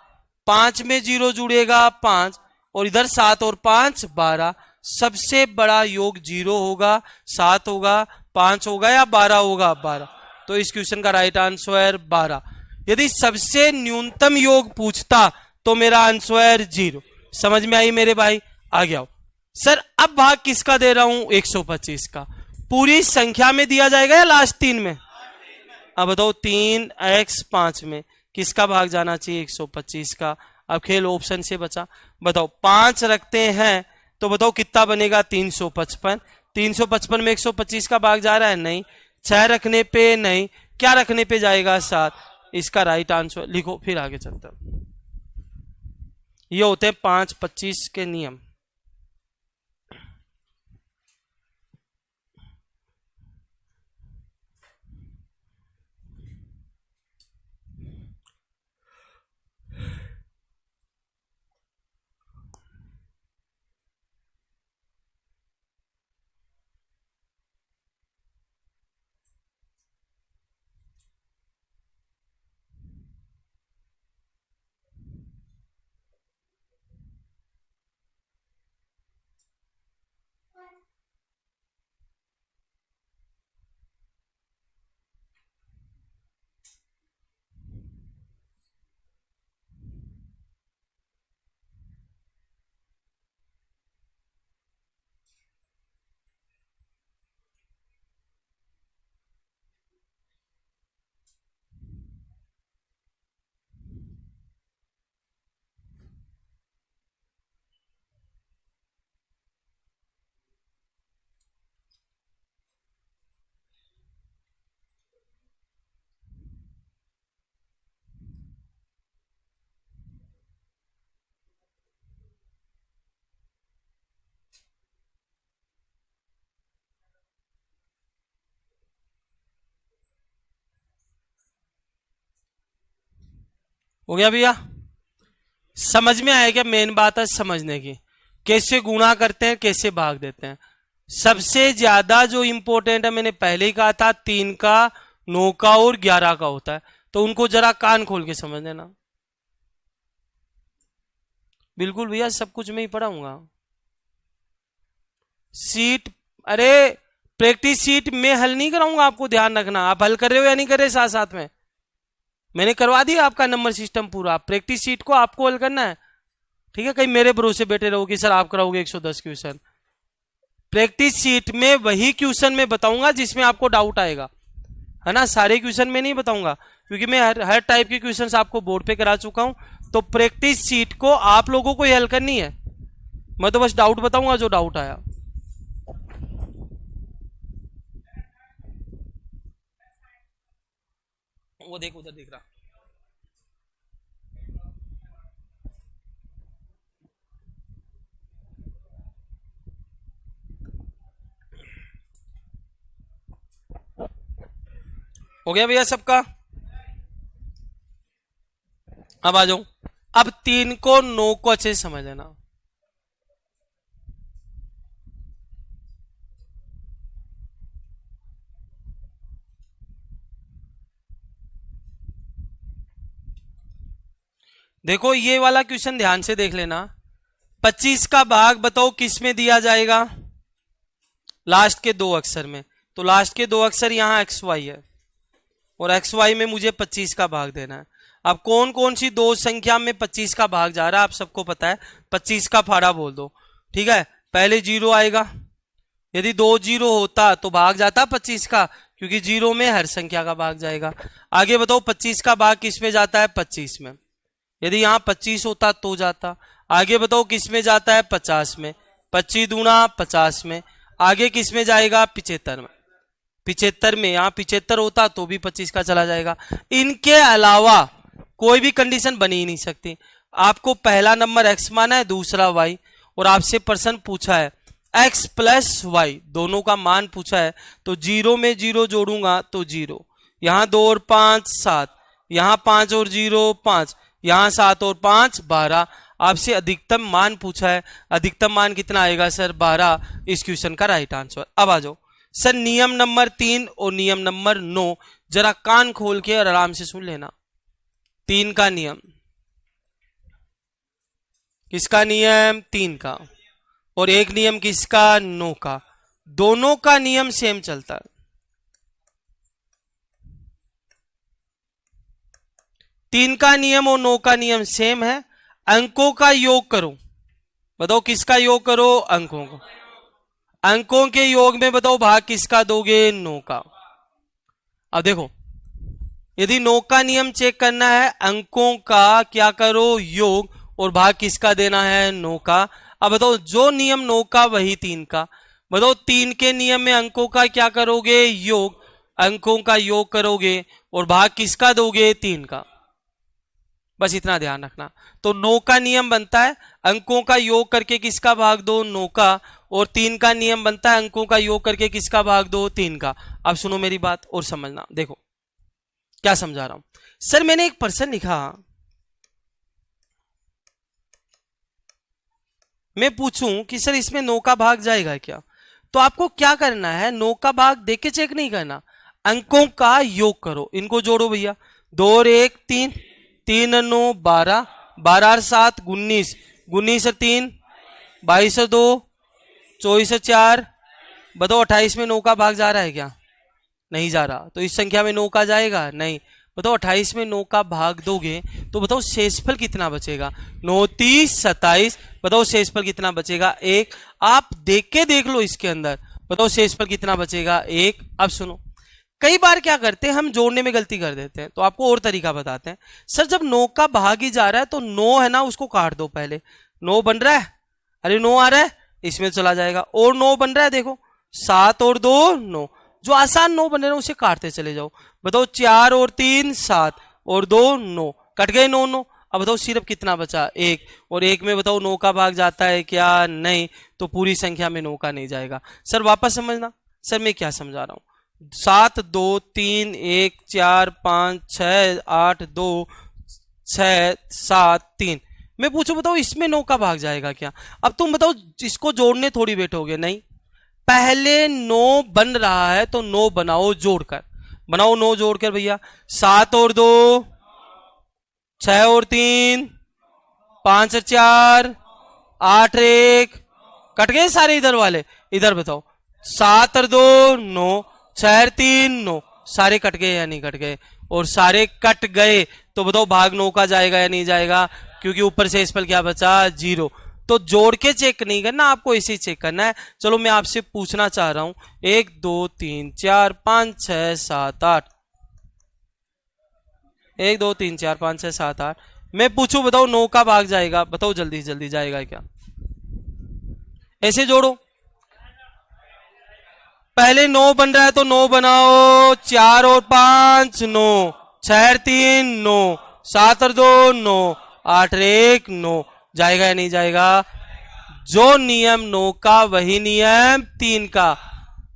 5 में 0 जुड़ेगा 5, और इधर 7 और 5 12, सबसे बड़ा योग 0 होगा, 7 होगा, 5 होगा या 12 होगा? 12। तो इस क्वेश्चन का राइट आंसर 12। यदि सबसे न्यूनतम योग पूछता तो मेरा आंसर 0। समझ में आई मेरे भाई? आगे आओ। सर अब भाग किसका दे रहा हूं? 125 का। पूरी संख्या में दिया जाएगा या लास्ट 3 में? अब बताओ 3x5 में किसका भाग जाना चाहिए? 125 का। अब खेल ऑप्शन से बचा। बताओ 5 रखते हैं तो बताओ कितना बनेगा? 355। 355 में 125 का भाग जा रहा है? नहीं। 6 रखने पे? नहीं। क्या रखने पे जाएगा? 7। इसका राइट आंसर लिखो, फिर आगे चलते हैं। ये होते हैं 5-25 के नियम। हो गया भैया? समझ में आया क्या? मेन बात है समझने की, कैसे गुणा करते हैं, कैसे भाग देते हैं। सबसे ज्यादा जो इंपॉर्टेंट है, मैंने पहले ही कहा था, 3 का, 9 का और 11 का होता है। तो उनको जरा कान खोल के समझ लेना। बिल्कुल भैया, सब कुछ मैं ही पढ़ाऊंगा। सीट, अरे प्रैक्टिस सीट में हल नहीं कराऊंगा आपको, ध्यान रखना। आप हल कर रहे हो या नहीं कर रहे? साथ साथ में मैंने करवा दिया आपका नंबर सिस्टम पूरा। प्रैक्टिस सीट को आपको हल करना है, ठीक है? कहीं मेरे भरोसे बैठे रहोगे सर आप कराओगे 110 क्वेश्चन। प्रैक्टिस सीट में वही क्वेश्चन मैं बताऊंगा जिसमें आपको डाउट आएगा, है ना? सारे क्वेश्चन में नहीं बताऊंगा, क्योंकि मैं हर टाइप के क्वेश्चंस आपको बोर्ड पे करा चुका हूं। तो प्रैक्टिस सीट को आप लोगों को ही हल करनी है। मैं तो बस डाउट बताऊंगा जो डाउट आया। वो देख, उधर दिख रहा। हो गया भैया सबका? अब आ जाओ। अब 3 को 9 को अच्छे से समझ लेना। देखो ये वाला क्वेश्चन ध्यान से देख लेना। 25 का भाग बताओ किस में दिया जाएगा? लास्ट के 2 अक्षर में। तो लास्ट के 2 अक्षर यहां XY है, और XY में मुझे 25 का भाग देना है। अब कौन कौन सी 2 संख्या में 25 का भाग जा रहा है आप सबको पता है। 25 का फाड़ा बोल दो, ठीक है? पहले 0 आएगा। यदि 2 0 होता तो भाग जाता 25 का, क्योंकि 0 में हर संख्या का भाग जाएगा। आगे बताओ 25 का भाग किस में जाता है? 25 में। यदि यहां 25 होता तो जाता। आगे बताओ किस में जाता है? 50 में। 25 दूना 50 में। आगे किस में जाएगा? 75 में। 75 में, यहां 75 होता तो भी 25 का चला जाएगा। इनके अलावा कोई भी कंडीशन बनी ही नहीं सकती। आपको पहला नंबर x माना है, दूसरा y, और आपसे प्रश्न पूछा है x प्लस y, दोनों का मान पूछा है। तो 0 में 0 जोड़ूंगा तो 0, यहां 2 और 5 7, यहां 5 और 0 5, यहां 7 और 5 12। आपसे अधिकतम मान पूछा है, अधिकतम मान कितना आएगा सर 12, इस क्वेश्चन का राइट आंसर। अब आ जाओ सर नियम नंबर 3 और नियम नंबर 9, जरा कान खोल के और आराम से सुन लेना। 3 का नियम, किसका नियम 3 का, और एक नियम किसका 9 का, दोनों का नियम सेम चलता है। 3 का नियम और 9 का नियम सेम है। अंकों का योग करो, बताओ किसका योग करो, अंकों को। अंकों के योग में बताओ भाग किसका दोगे, 9 का। अब देखो यदि 9 का नियम चेक करना है, अंकों का क्या करो योग, और भाग किसका देना है, 9 का। अब बताओ जो नियम 9 का वही 3 का। बताओ 3 के नियम में अंकों का क्या करोगे, योग, अंकों का योग करोगे और भाग किसका दोगे, 3 का। बस इतना ध्यान रखना। तो 9 का नियम बनता है अंकों का योग करके किसका भाग दो, 9 का, और 3 का नियम बनता है अंकों का योग करके किसका भाग दो, 3 का। अब सुनो मेरी बात और समझना, देखो क्या समझा रहा हूं। सर मैंने एक प्रश्न लिखा, मैं पूछूं कि सर इसमें 9 का भाग जाएगा क्या, तो आपको क्या करना है, 9 का भाग देख के चेक नहीं करना, अंकों का योग करो, इनको जोड़ो भैया। 2 और 1 3, 3 और 9 12, 12 और 7 19, 19 और 3 22 और 2 24 और 4, बताओ 28 में 9 का भाग जा रहा है क्या, नहीं जा रहा। तो इस संख्या में 9 का जाएगा, नहीं। बताओ 28 में 9 का भाग दोगे तो बताओ शेषफल कितना बचेगा, 9 30 27, बताओ शेषफल कितना बचेगा, 1। आप देख के देख लो इसके अंदर, बताओ शेषफल कितना बचेगा, 1। अब सुनो, कई बार क्या करते हैं हम जोड़ने में गलती कर देते हैं, तो आपको और तरीका बताते हैं। सर जब 9 का भाग ही जा रहा है तो 9 है ना, उसको काट दो पहले। 9 बन रहा है, अरे 9 आ रहा है, इसमें चला जाएगा, और 9 बन रहा है, देखो 7 और 2 9, जो आसान 9 बन रहे हैं उसे काटते चले जाओ। बताओ 4 और 3 7 और 2 9, कट गए 9 9। अब बताओ सिर्फ कितना बचा, 1, और 1 में बताओ 9 का भाग जाता है क्या, नहीं। तो पूरी संख्या में 9 का नहीं जाएगा। सर वापस समझना, सर मैं क्या समझा रहा हूं। 7 2 3 1 4 5 6 8 2 6 7 3, मैं पूछू बताओ इसमें 9 का भाग जाएगा क्या। अब तुम बताओ इसको जोड़ने थोड़ी बैठोगे, नहीं, पहले 9 बन रहा है तो 9 बनाओ जोड़कर, बनाओ 9 जोड़कर भैया। 7 और 2 6 और 3 5 और 4 8 और 1, कट गए सारे इधर वाले, इधर बताओ 7 और 2 9 6 और 3 9, सारे कट गए या नहीं कट गए, और सारे कट गए तो बताओ भाग 9 का जाएगा या नहीं जाएगा, क्योंकि ऊपर से शेषफल क्या बचा, 0। तो जोड़ के चेक नहीं करना, आपको ऐसे ही चेक करना है। चलो मैं आपसे पूछना चाह रहा हूं, 1 2 3 4 5 6 7 8, 1 2 3 4 5 6 7 8, मैं पूछूं बताओ 9 का भाग जाएगा, बताओ जल्दी जल्दी जाएगा क्या, ऐसे जोड़ो। पहले 9 बन रहा है तो 9 बनाओ, 4 और 5 9, 6 और 3 9, 7 और 2 9, 8 और 1 9, जाएगा या नहीं जाएगा। जो नियम 9 का वही नियम 3 का।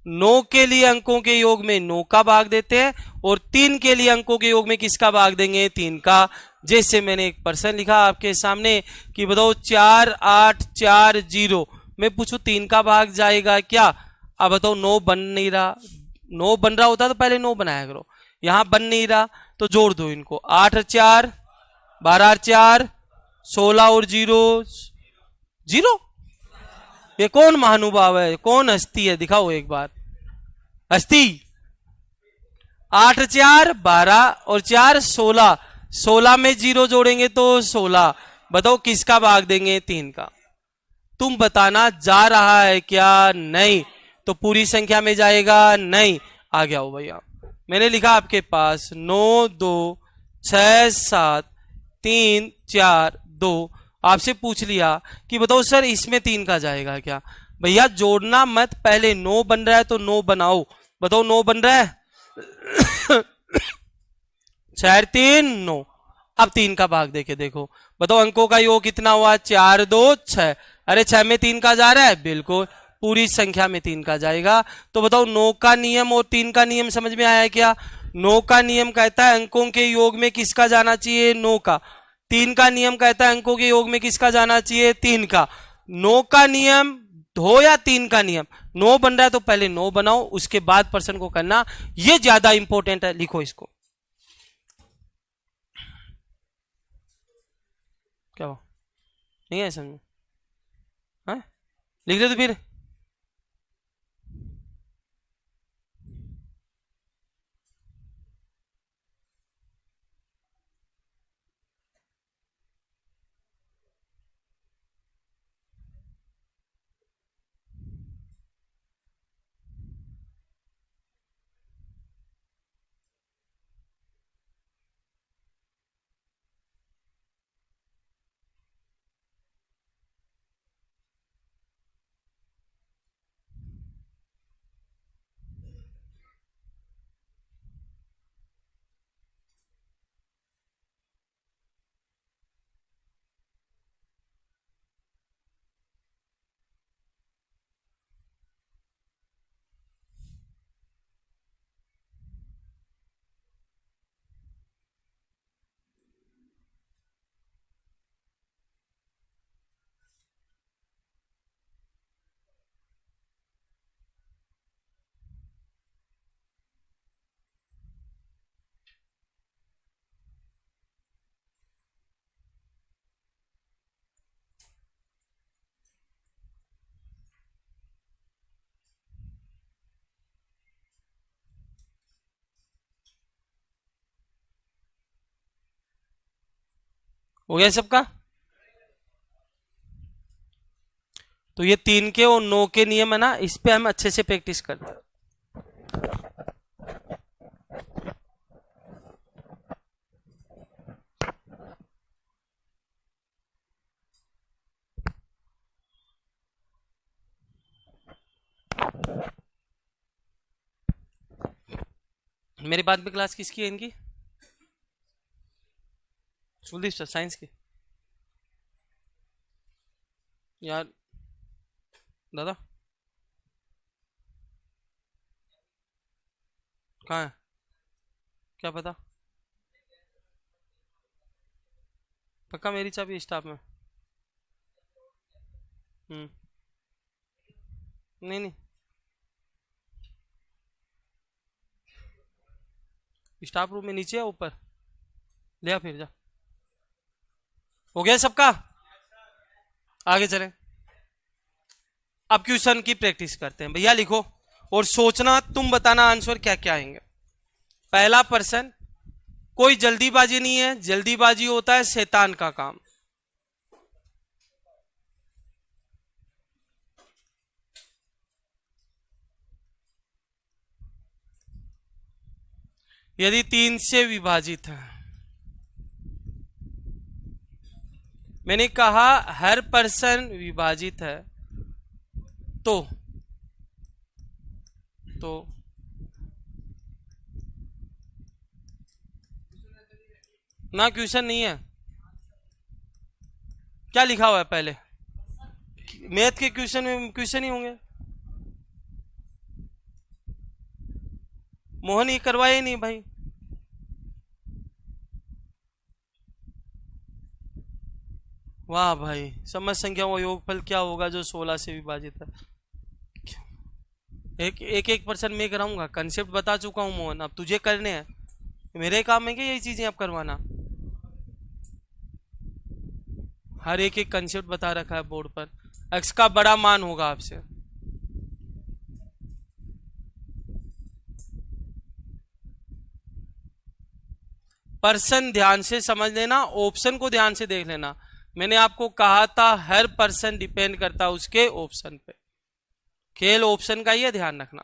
9 के लिए अंकों के योग में 9 का भाग देते हैं, और 3 के लिए अंकों के योग में किसका भाग देंगे, 3 का। जैसे मैंने एक प्रश्न लिखा आपके सामने कि बताओ 4 8 4 0, मैं पूछूं 3 का भाग जाएगा क्या। अब बताओ 9 बन नहीं रहा, 9 बन रहा होता तो पहले 9 बनाया करो, यहां बन नहीं रहा तो जोड़ दो इनको। 8 और 4 12 और 4 16 और 0 0। ये कौन महानुभाव है, कौन हस्ती है, दिखाओ एक बार हस्ती। 8 4 12 और 4 16, 16 में 0 जोड़ेंगे तो 16, बताओ किसका भाग देंगे, 3 का। तुम बताना जा रहा है क्या, नहीं। तो पूरी संख्या में जाएगा, नहीं। आ गया हो भैया, मैंने लिखा आपके पास 9 2 6 7 3 4 2, आपसे पूछ लिया कि बताओ सर इसमें 3 का जाएगा क्या। भैया जोड़ना मत, पहले 9 बन रहा है तो 9 बनाओ, बताओ 9 बन रहा है 6 3 9, अब 3 का भाग देके देखो, बताओ अंकों का योग कितना हुआ, 4 2 6, अरे 6 में 3 का जा रहा है, बिल्कुल पूरी संख्या में 3 का जाएगा। तो बताओ 9 का नियम और 3 का नियम समझ में आया क्या। 9 का नियम कहता है अंकों के योग में किसका जाना चाहिए, 9 का। 3 का नियम कहता है अंकों के योग में किसका जाना चाहिए, 3 का। 9 का नियम हो या 3 का नियम, 9 बन रहा है तो पहले 9 बनाओ, उसके बाद पर्सन को करना, ये ज्यादा इंपॉर्टेंट है। लिखो इसको। क्या हो, नहीं है समझ, हाँ लिख दे तो फिर। हो गया सबका। तो ये 3 के और 9 के नियम है ना, इस पे हम अच्छे से प्रैक्टिस करते हैं। मेरे बाद में क्लास किसकी है इनकी, सुदीप सर साइंस की। यार दादा कहाँ है, क्या पता, पक्का मेरी चाबी स्टाफ में। नहीं नहीं, स्टाफ रूम में नीचे है ऊपर, ले आ फिर जा। हो गया सबका, आगे चलें। अब क्वेश्चन की प्रैक्टिस करते हैं भैया, लिखो और सोचना, तुम बताना आंसर क्या क्या आएंगे। पहला पर्सन, कोई जल्दीबाजी नहीं है, जल्दीबाजी होता है शैतान का काम। यदि 3 से विभाजित है, मैंने कहा हर पर्सन विभाजित है तो ना, क्वेश्चन नहीं है, क्या लिखा हुआ है पहले, मैथ के क्वेश्चन में क्वेश्चन ही होंगे। मोहन ये करवाए ही नहीं भाई। वाह भाई, समझ संख्या वो योगफल क्या होगा जो 16 से विभाजित है। एक पर्सन में कराऊंगा, कंसेप्ट बता चुका हूं मोहन, अब तुझे करने हैं, मेरे काम में क्या यही चीजें अब करवाना। हर एक कंसेप्ट बता रखा है बोर्ड पर, एक्स का बड़ा मान होगा आपसे। पर्सन ध्यान से समझ लेना, ऑप्शन को ध्यान से देख लेना। मैंने आपको कहा था हर पर्सन डिपेंड करता है उसके ऑप्शन पे, खेल ऑप्शन का ही है, ध्यान रखना।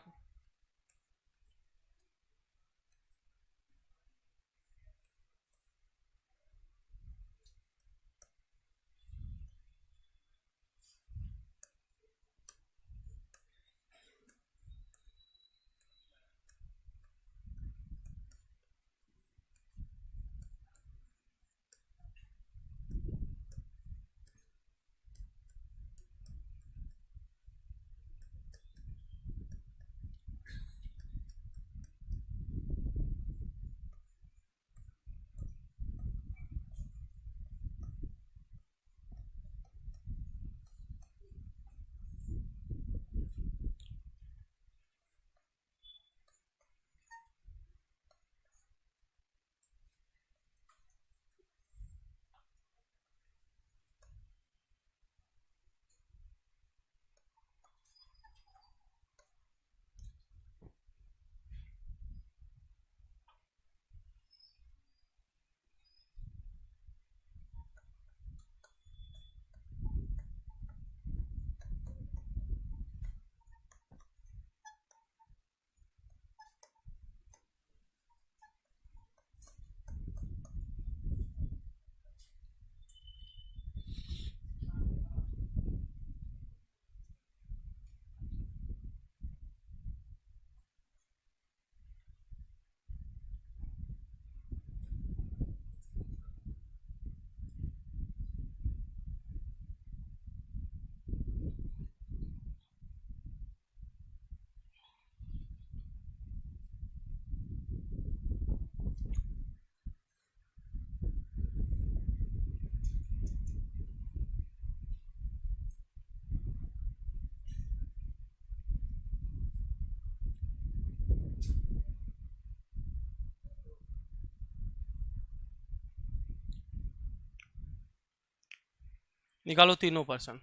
निकालो तीनों पर्सन।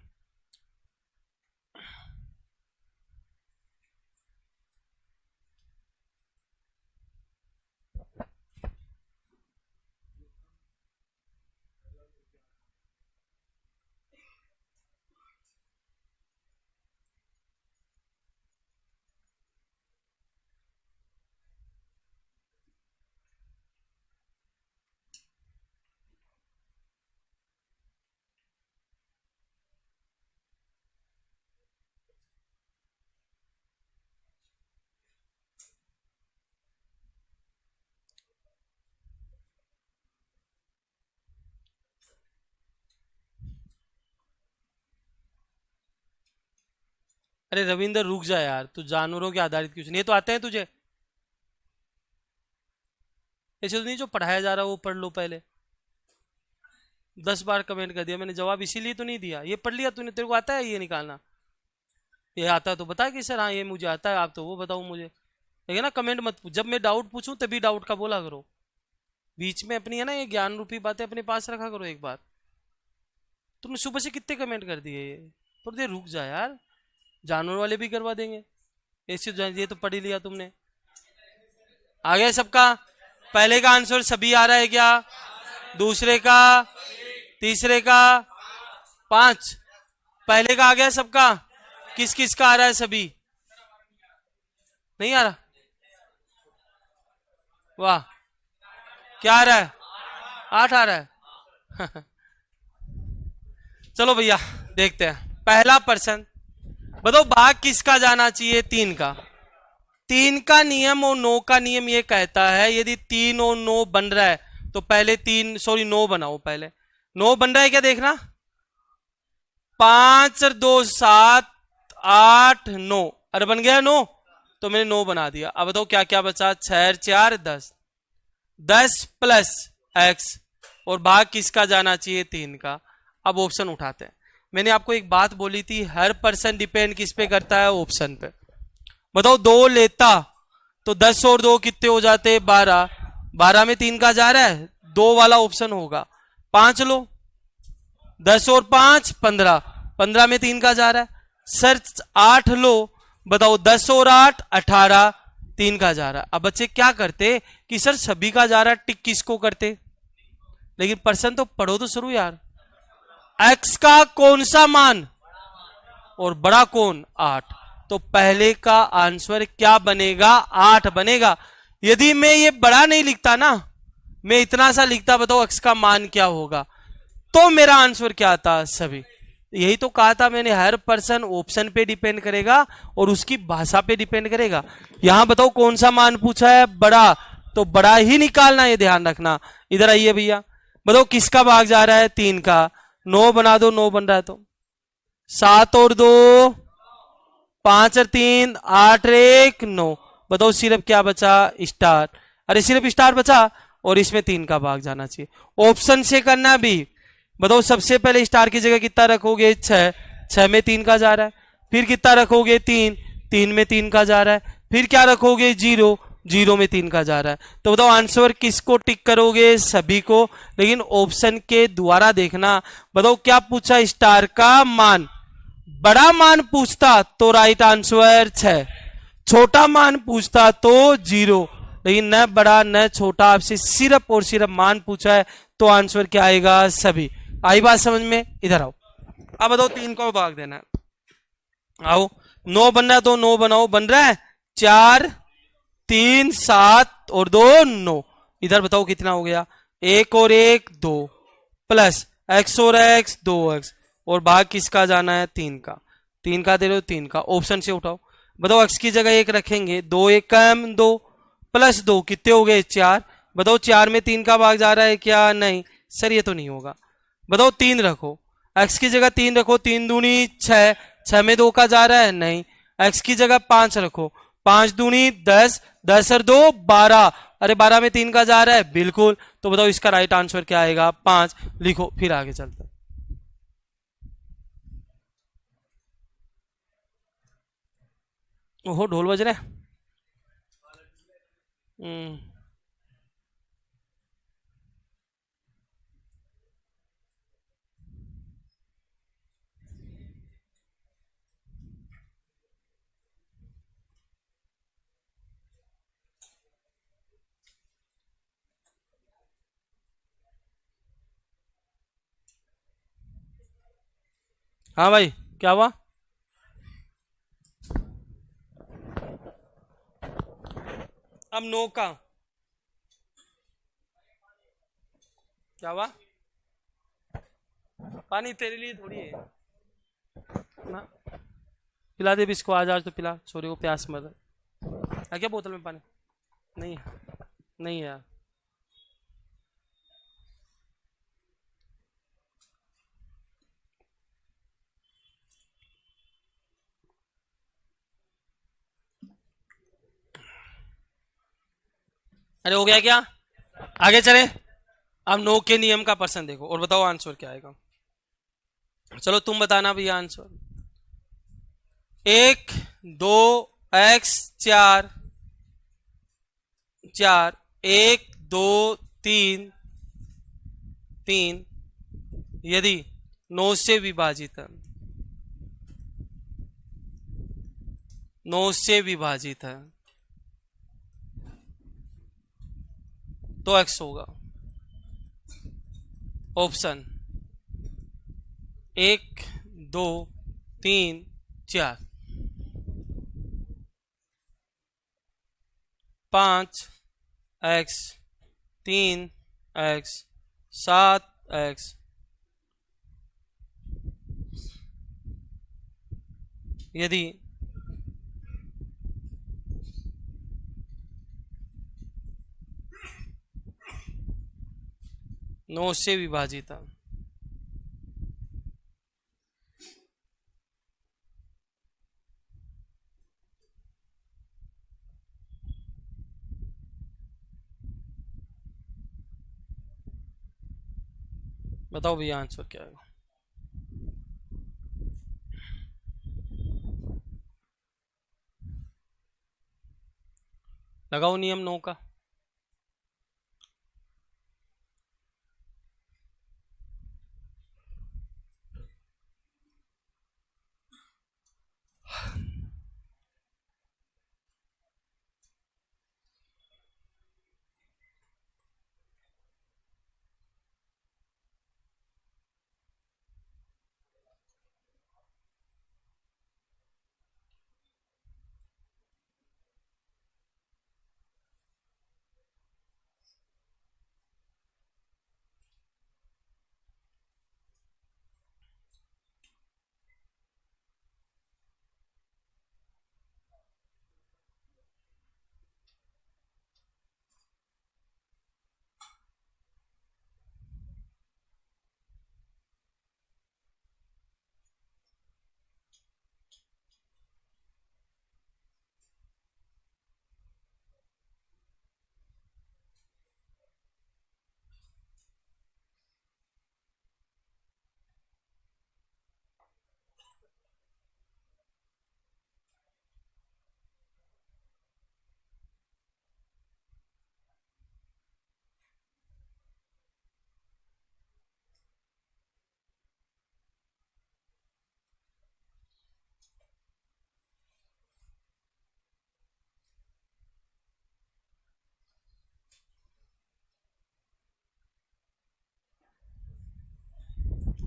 अरे रविंदर रुक जा यार, तू जानवरों के आधारित क्वेश्चन ये तो आते हैं तुझे? ऐसे तो नहीं जो पढ़ाया जा रहा है वो पढ़ लो पहले। 10 बार कमेंट कर दिया मैंने, जवाब इसीलिए तो नहीं दिया। ये पढ़ लिया तूने, तेरे को आता है ये निकालना? ये आता है तो बता कि सर हाँ ये मुझे आता है, आप तो वो बताओ मुझे। ठीक है ना, कमेंट मत पूछ, जब मैं डाउट पूछूं तभी डाउट का बोला करो। बीच में अपनी है ना ये ज्ञान रूपी बातें अपने पास रखा करो। एक बार तुमने सुबह से कितने कमेंट कर दिए, ये थोड़ी देर रुक जा यार, जानवर वाले भी करवा देंगे। ऐसे ये तो पढ़ ही लिया तुमने। आ गया सबका? पहले का आंसर सभी आ रहा है क्या? दूसरे का, तीसरे का, 5। पहले का आ गया सबका? किस किस का आ रहा है सभी? नहीं आ रहा? वाह, क्या आ रहा है? 8 आ रहा है। चलो भैया देखते हैं पहला पर्सन। बताओ भाग किसका जाना चाहिए? 3 का। 3 का नियम और 9 का नियम ये कहता है यदि 3 और 9 बन रहा है तो पहले 9 बनाओ। पहले 9 बन रहा है क्या देखना। 5 और 2 7 8 9। अरे बन गया 9, तो मैंने 9 बना दिया। अब बताओ क्या क्या बचा? 6 4 10, 10 प्लस एक्स। और भाग किसका जाना चाहिए? 3 का। अब ऑप्शन उठाते हैं। मैंने आपको एक बात बोली थी, हर पर्सन डिपेंड किस पे करता है? ऑप्शन पे। बताओ 2 लेता तो 10 और 2 कितने हो जाते? 12। 12 में 3 का जा रहा है, 2 वाला ऑप्शन होगा। 5 लो, 10 और 5 15। 15 में 3 का जा रहा है। सर 8 लो, बताओ 10 और 8 18, 3 का जा रहा है। अब बच्चे क्या करते कि सर सभी का जा रहा है, टिक किसको करते? लेकिन पर्सन तो पढ़ो तो शुरू यार। एक्स का कौन सा मान और बड़ा कौन? 8। तो पहले का आंसर क्या बनेगा? 8 बनेगा। यदि मैं ये बड़ा नहीं लिखता ना, मैं इतना सा लिखता, बताओ एक्स का मान क्या होगा, तो मेरा आंसर क्या आता? सभी। यही तो कहा था मैंने, हर पर्सन ऑप्शन पे डिपेंड करेगा और उसकी भाषा पे डिपेंड करेगा। यहां बताओ कौन सा मान पूछा है? बड़ा, तो बड़ा ही निकालना, ये ध्यान रखना। इधर आइए भैया, बताओ किसका भाग जा रहा है? 3 का। 9 बना दो, 9 बन रहा है तो 7 और 2 5 और 3 8 1 9। बताओ सिर्फ क्या बचा? स्टार। अरे सिर्फ स्टार बचा और इसमें 3 का भाग जाना चाहिए। ऑप्शन से करना भी। बताओ सबसे पहले स्टार की जगह कितना रखोगे? 6। 6 में 3 का जा रहा है। फिर कितना रखोगे? 3। 3 में 3 का जा रहा है। फिर क्या रखोगे? 0। 0 में 3 का जा रहा है। तो बताओ आंसर किसको टिक करोगे? सभी को। लेकिन ऑप्शन के द्वारा देखना। बताओ क्या पूछा? स्टार का मान। बड़ा मान पूछता तो राइट आंसर 6, छोटा मान पूछता तो 0। लेकिन न बड़ा न छोटा, आपसे सिर्फ और सिर्फ मान पूछा है, तो आंसर क्या आएगा? सभी। आई बात समझ में? इधर आओ। अब बताओ 3 को भाग देना है। आओ, 9 बन रहा है तो 9 बनाओ। बन रहा है 4 3 7 और 2 9। इधर बताओ कितना हो गया? 1 और 1 2 प्लस एक्स और एक्स 2x। और भाग किसका जाना है? 3 का। 3 का दे रहे हो, 3 का। ऑप्शन से उठाओ। बताओ एक्स की जगह 1 रखेंगे, 2 1 कम 2 प्लस 2 कितने हो गए? 4। बताओ 4 में 3 का भाग जा रहा है क्या? नहीं सर ये तो नहीं होगा। बताओ 3 रखो, एक्स की जगह 3 रखो, 3 दूनी 6। 6 में 2 का जा रहा है? नहीं। एक्स की जगह 5 रखो, 5 दूनी 10, 10 और 2 12। अरे 12 में 3 का जा रहा है? बिल्कुल। तो बताओ इसका राइट आंसर क्या आएगा? 5। लिखो, फिर आगे चलते हैं। ओहो ढोल बज रहे हैं। हम्म, हाँ भाई क्या हुआ? अब नो का क्या हुआ? पानी तेरे लिए थोड़ी है ना, पिला दे भी इसको, आज तो पिला, छोरे को प्यास मर है क्या? बोतल में पानी नहीं है? नहीं है यार। अरे हो गया क्या? आगे चले। अब नो के नियम का पर्सन देखो और बताओ आंसर क्या आएगा। चलो तुम बताना भैया आंसर। 1 2 x 4 4 1 2 3 3 यदि 9 से विभाजित है, 9 से विभाजित है तो x होगा। ऑप्शन 1 2 3 4 5 x 3 x 7 x यदि 9 से विभाजित है। बताओ भैया आंसर क्या है? लगाओ नियम 9 का।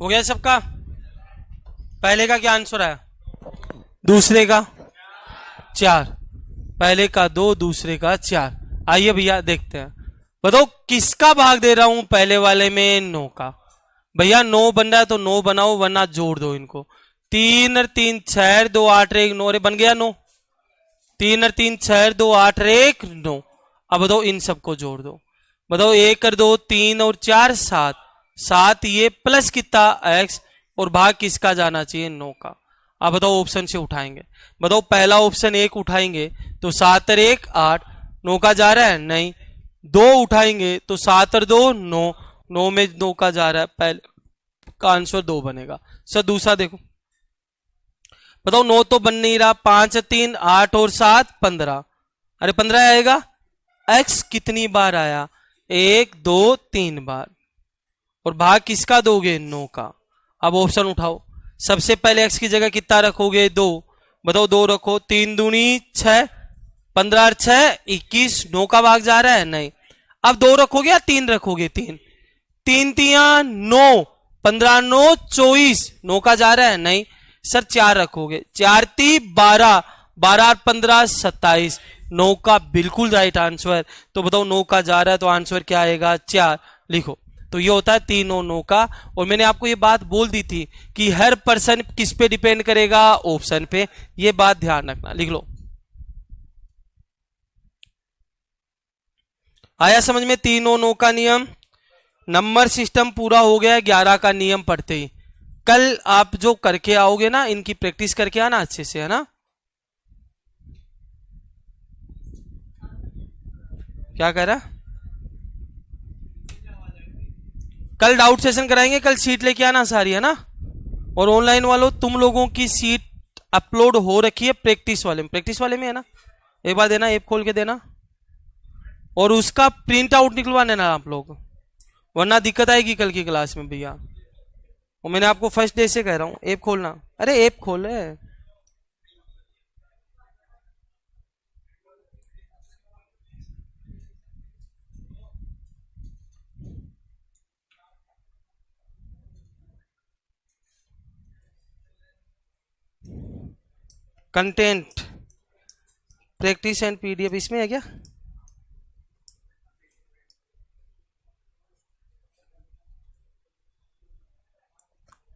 हो गया सबका? पहले का क्या आंसर है? दूसरे का 4, पहले का 2 दूसरे का 4। आइए भैया देखते हैं। बताओ किसका भाग दे रहा हूं पहले वाले में? 9 का। भैया 9 बन रहा है तो 9 बनाओ वरना जोड़ दो इनको। 3 और 3 6 2 8 1 9 बन गया 9। 3 और 3 6 2 8 1 9। अब बताओ इन सबको जोड़ दो। बताओ 1 और 2 3 और 4 7 7 ये प्लस कितना x और भाग किसका जाना चाहिए? 9 का। अब बताओ ऑप्शन से उठाएंगे। बताओ पहला ऑप्शन 1 उठाएंगे तो 7 और 1 8, 9 का जा रहा है नहीं। 2 उठाएंगे तो 7 और 2 9, 9 में 2 का जा रहा है, पहले का आंसर 2 बनेगा। सर दूसरा देखो। बताओ 9 तो बन नहीं रहा, 5 3 8 और 7 15। अरे 15 आएगा। x कितनी बार आया? 1 2 3 बार। और भाग किसका दोगे? 9 का। अब ऑप्शन उठाओ। सबसे पहले x की जगह कितना रखोगे? 2। बताओ 2 रखो। 3 दूनी 6, 15 और 6 21, 9 का भाग जा रहा है नहीं। अब 2 रखोगे या 3 रखोगे? 3 3 तिया 9, 15 9 24, 9 का जा रहा है नहीं सर, 4 रखोगे, 4 3 12, 12 15 27, 9 का बिल्कुल राइट आंसर। तो बताओ 9 का जा रहा है तो आंसर क्या आएगा, 4 लिखो। तो ये होता है 3 और 9 का। और मैंने आपको ये बात बोल दी थी कि हर पर्सन किस पे डिपेंड करेगा, ऑप्शन पे, ये बात ध्यान रखना, लिख लो। आया समझ में 3 और 9 का नियम। नंबर सिस्टम पूरा हो गया 11 का नियम पढ़ते ही। कल आप जो करके आओगे ना, इनकी प्रैक्टिस करके आना अच्छे से, है ना। क्या कह रहा, कल डाउट सेशन कराएंगे, कल सीट लेके आना सारी, है ना। और ऑनलाइन वालों तुम लोगों की सीट अपलोड हो रखी है प्रैक्टिस वाले में, प्रैक्टिस वाले में है ना, एक बार देना, ऐप खोल के देना और उसका प्रिंट आउट निकलवा लेना आप लोग, वरना दिक्कत आएगी कल की क्लास में भैया। और मैंने आपको फर्स्ट डे से कह रहा हूं ऐप खोलना, अरे ऐप खोले। कंटेंट प्रैक्टिस एंड पीडीएफ इसमें है क्या,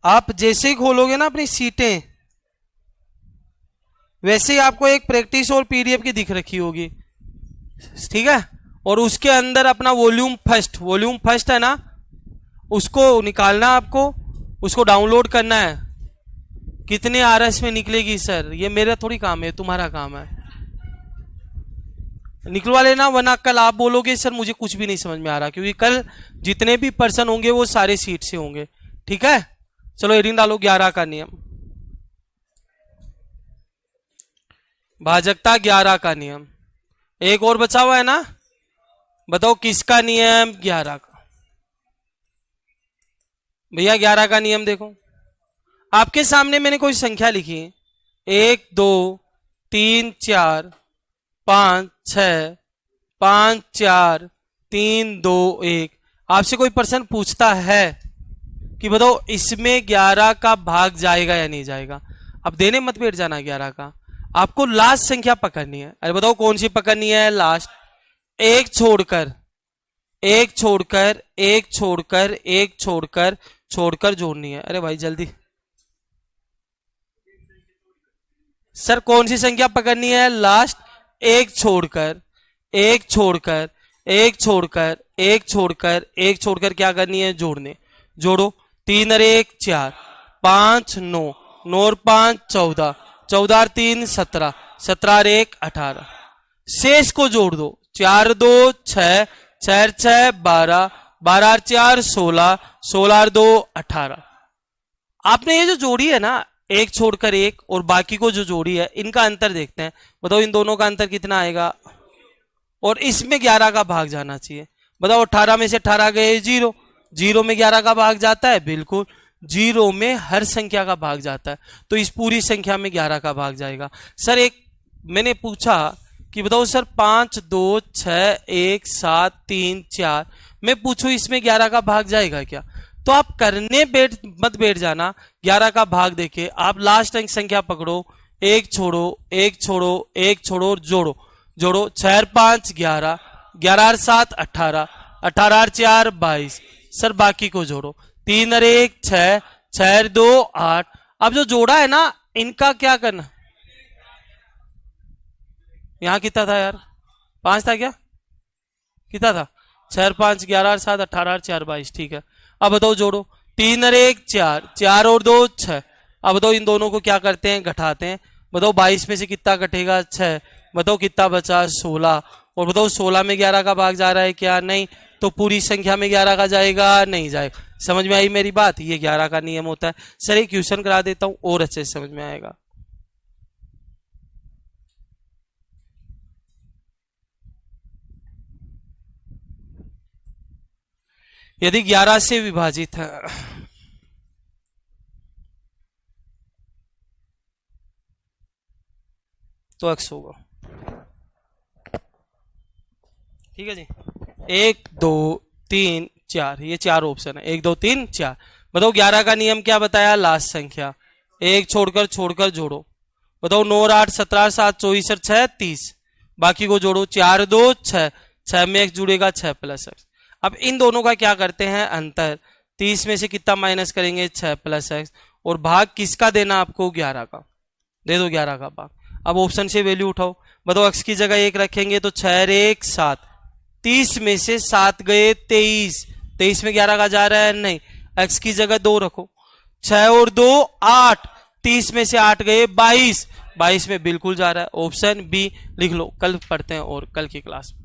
आप जैसे ही खोलोगे ना अपनी सीटें, वैसे ही आपको एक प्रैक्टिस और पीडीएफ की दिख रखी होगी, ठीक है। और उसके अंदर अपना वॉल्यूम फर्स्ट है ना, उसको निकालना आपको, उसको डाउनलोड करना है। कितने आरएस में निकलेगी सर, ये मेरा थोड़ी काम है, तुम्हारा काम है, निकलवा लेना, वरना कल आप बोलोगे सर मुझे कुछ भी नहीं समझ में आ रहा, क्योंकि कल जितने भी पर्सन होंगे वो सारे सीट से होंगे, ठीक है। चलो हेडिंग डालो 11 का नियम, भाजकता 11 का नियम। एक और बचा हुआ है ना, बताओ किसका नियम, 11 का। भैया 11 का नियम देखो, आपके सामने मैंने कोई संख्या लिखी है, 1 2 3 4 5 6 5 4 3 2 1। आपसे कोई पर्सन पूछता है कि बताओ इसमें 11 का भाग जाएगा या नहीं जाएगा, अब देने मत बैठ जाना 11 का, आपको लास्ट संख्या पकड़नी है। अरे बताओ कौन सी पकड़नी है, लास्ट, एक छोड़कर एक छोड़कर एक छोड़कर एक छोड़कर छोड़कर जोड़नी है। अरे भाई जल्दी सर, कौन सी संख्या पकड़नी है, लास्ट, एक छोड़कर एक छोड़कर एक छोड़कर एक छोड़कर एक छोड़कर क्या करनी है, जोड़ने, जोड़ो। 3 और 1 4, 5 9, 9 और 5 14, 14 और 3 17, 17 और 1 18, शेष को जोड़ दो, 4 2 6, 6 6 12, 12 और 4 16, 16 और 2 18। आपने ये जो जोड़ी है ना, एक छोड़कर एक और बाकी को जो जोड़ी है, इनका अंतर देखते हैं, बताओ इन दोनों का अंतर कितना आएगा, और इसमें 11 का भाग जाना चाहिए। बताओ 18 में से 18 गए 0, 0 में 11 का भाग जाता है, बिल्कुल 0 में हर संख्या का भाग जाता है, तो इस पूरी संख्या में 11 का भाग जाएगा। सर एक मैंने पूछा कि बताओ सर 5 2 6 1 7 3 4, मैं पूछूं इसमें 11 का भाग जाएगा क्या, तो आप करने मत बैठ जाना, 11 का भाग देके आप लास्ट अंक संख्या पकड़ो, एक छोड़ो एक छोड़ो एक छोड़ो और जोड़ो, जोड़ो 6 और 5 11, 11 और 7 18, 18 और 4 22, सर बाकी को जोड़ो, 3 और 1 6, 6 और 2 8। अब जो जोड़ा है ना, इनका क्या करना, यहां कितना था यार, 5 था क्या, कितना था, 6 और 5 11 और 7 18 और 4 22, ठीक है। अब बताओ जोड़ो, 3 और 1 4, 4 और 2 6। अब बताओ इन दोनों को क्या करते हैं, घटाते हैं, बताओ 22 में से कितना घटेगा, 6, बताओ कितना बचा 16, और बताओ 16 में 11 का भाग जा रहा है क्या, नहीं, तो पूरी संख्या में 11 का जाएगा, नहीं जाएगा। समझ में आई मेरी बात, ये 11 का नियम होता है। सर एक क्वेश्चन करा देता हूं और अच्छे से समझ में आएगा। यदि 11 से विभाजित है तो x होगा, ठीक है जी। 1 2 3 4, ये 4 ऑप्शन है, 1 2 3 4। बताओ 11 का नियम क्या बताया, लास्ट संख्या एक छोड़कर छोड़कर जोड़ो। बताओ 9 और 8 17, 7 24 और 6 30, बाकी को जोड़ो 4 2 6, 6 में x जुड़ेगा 6 प्लस x। अब इन दोनों का क्या करते हैं अंतर, 30 में से कितना माइनस करेंगे 6 प्लस x, और भाग किसका देना आपको 11 का, दे दो 11 का भाग। अब ऑप्शन से वैल्यू उठाओ। बताओ x की जगह 1 रखेंगे तो 6 1 7, 30 में से 7 गए 23, 23 में 11 का जा रहा है नहीं, x की जगह 2 रखो, 6 और 2 8, 30 में से 8 गए 22, 22 में बिल्कुल जा रहा है, ऑप्शन बी लिख लो। कल पढ़ते हैं और कल की क्लास में।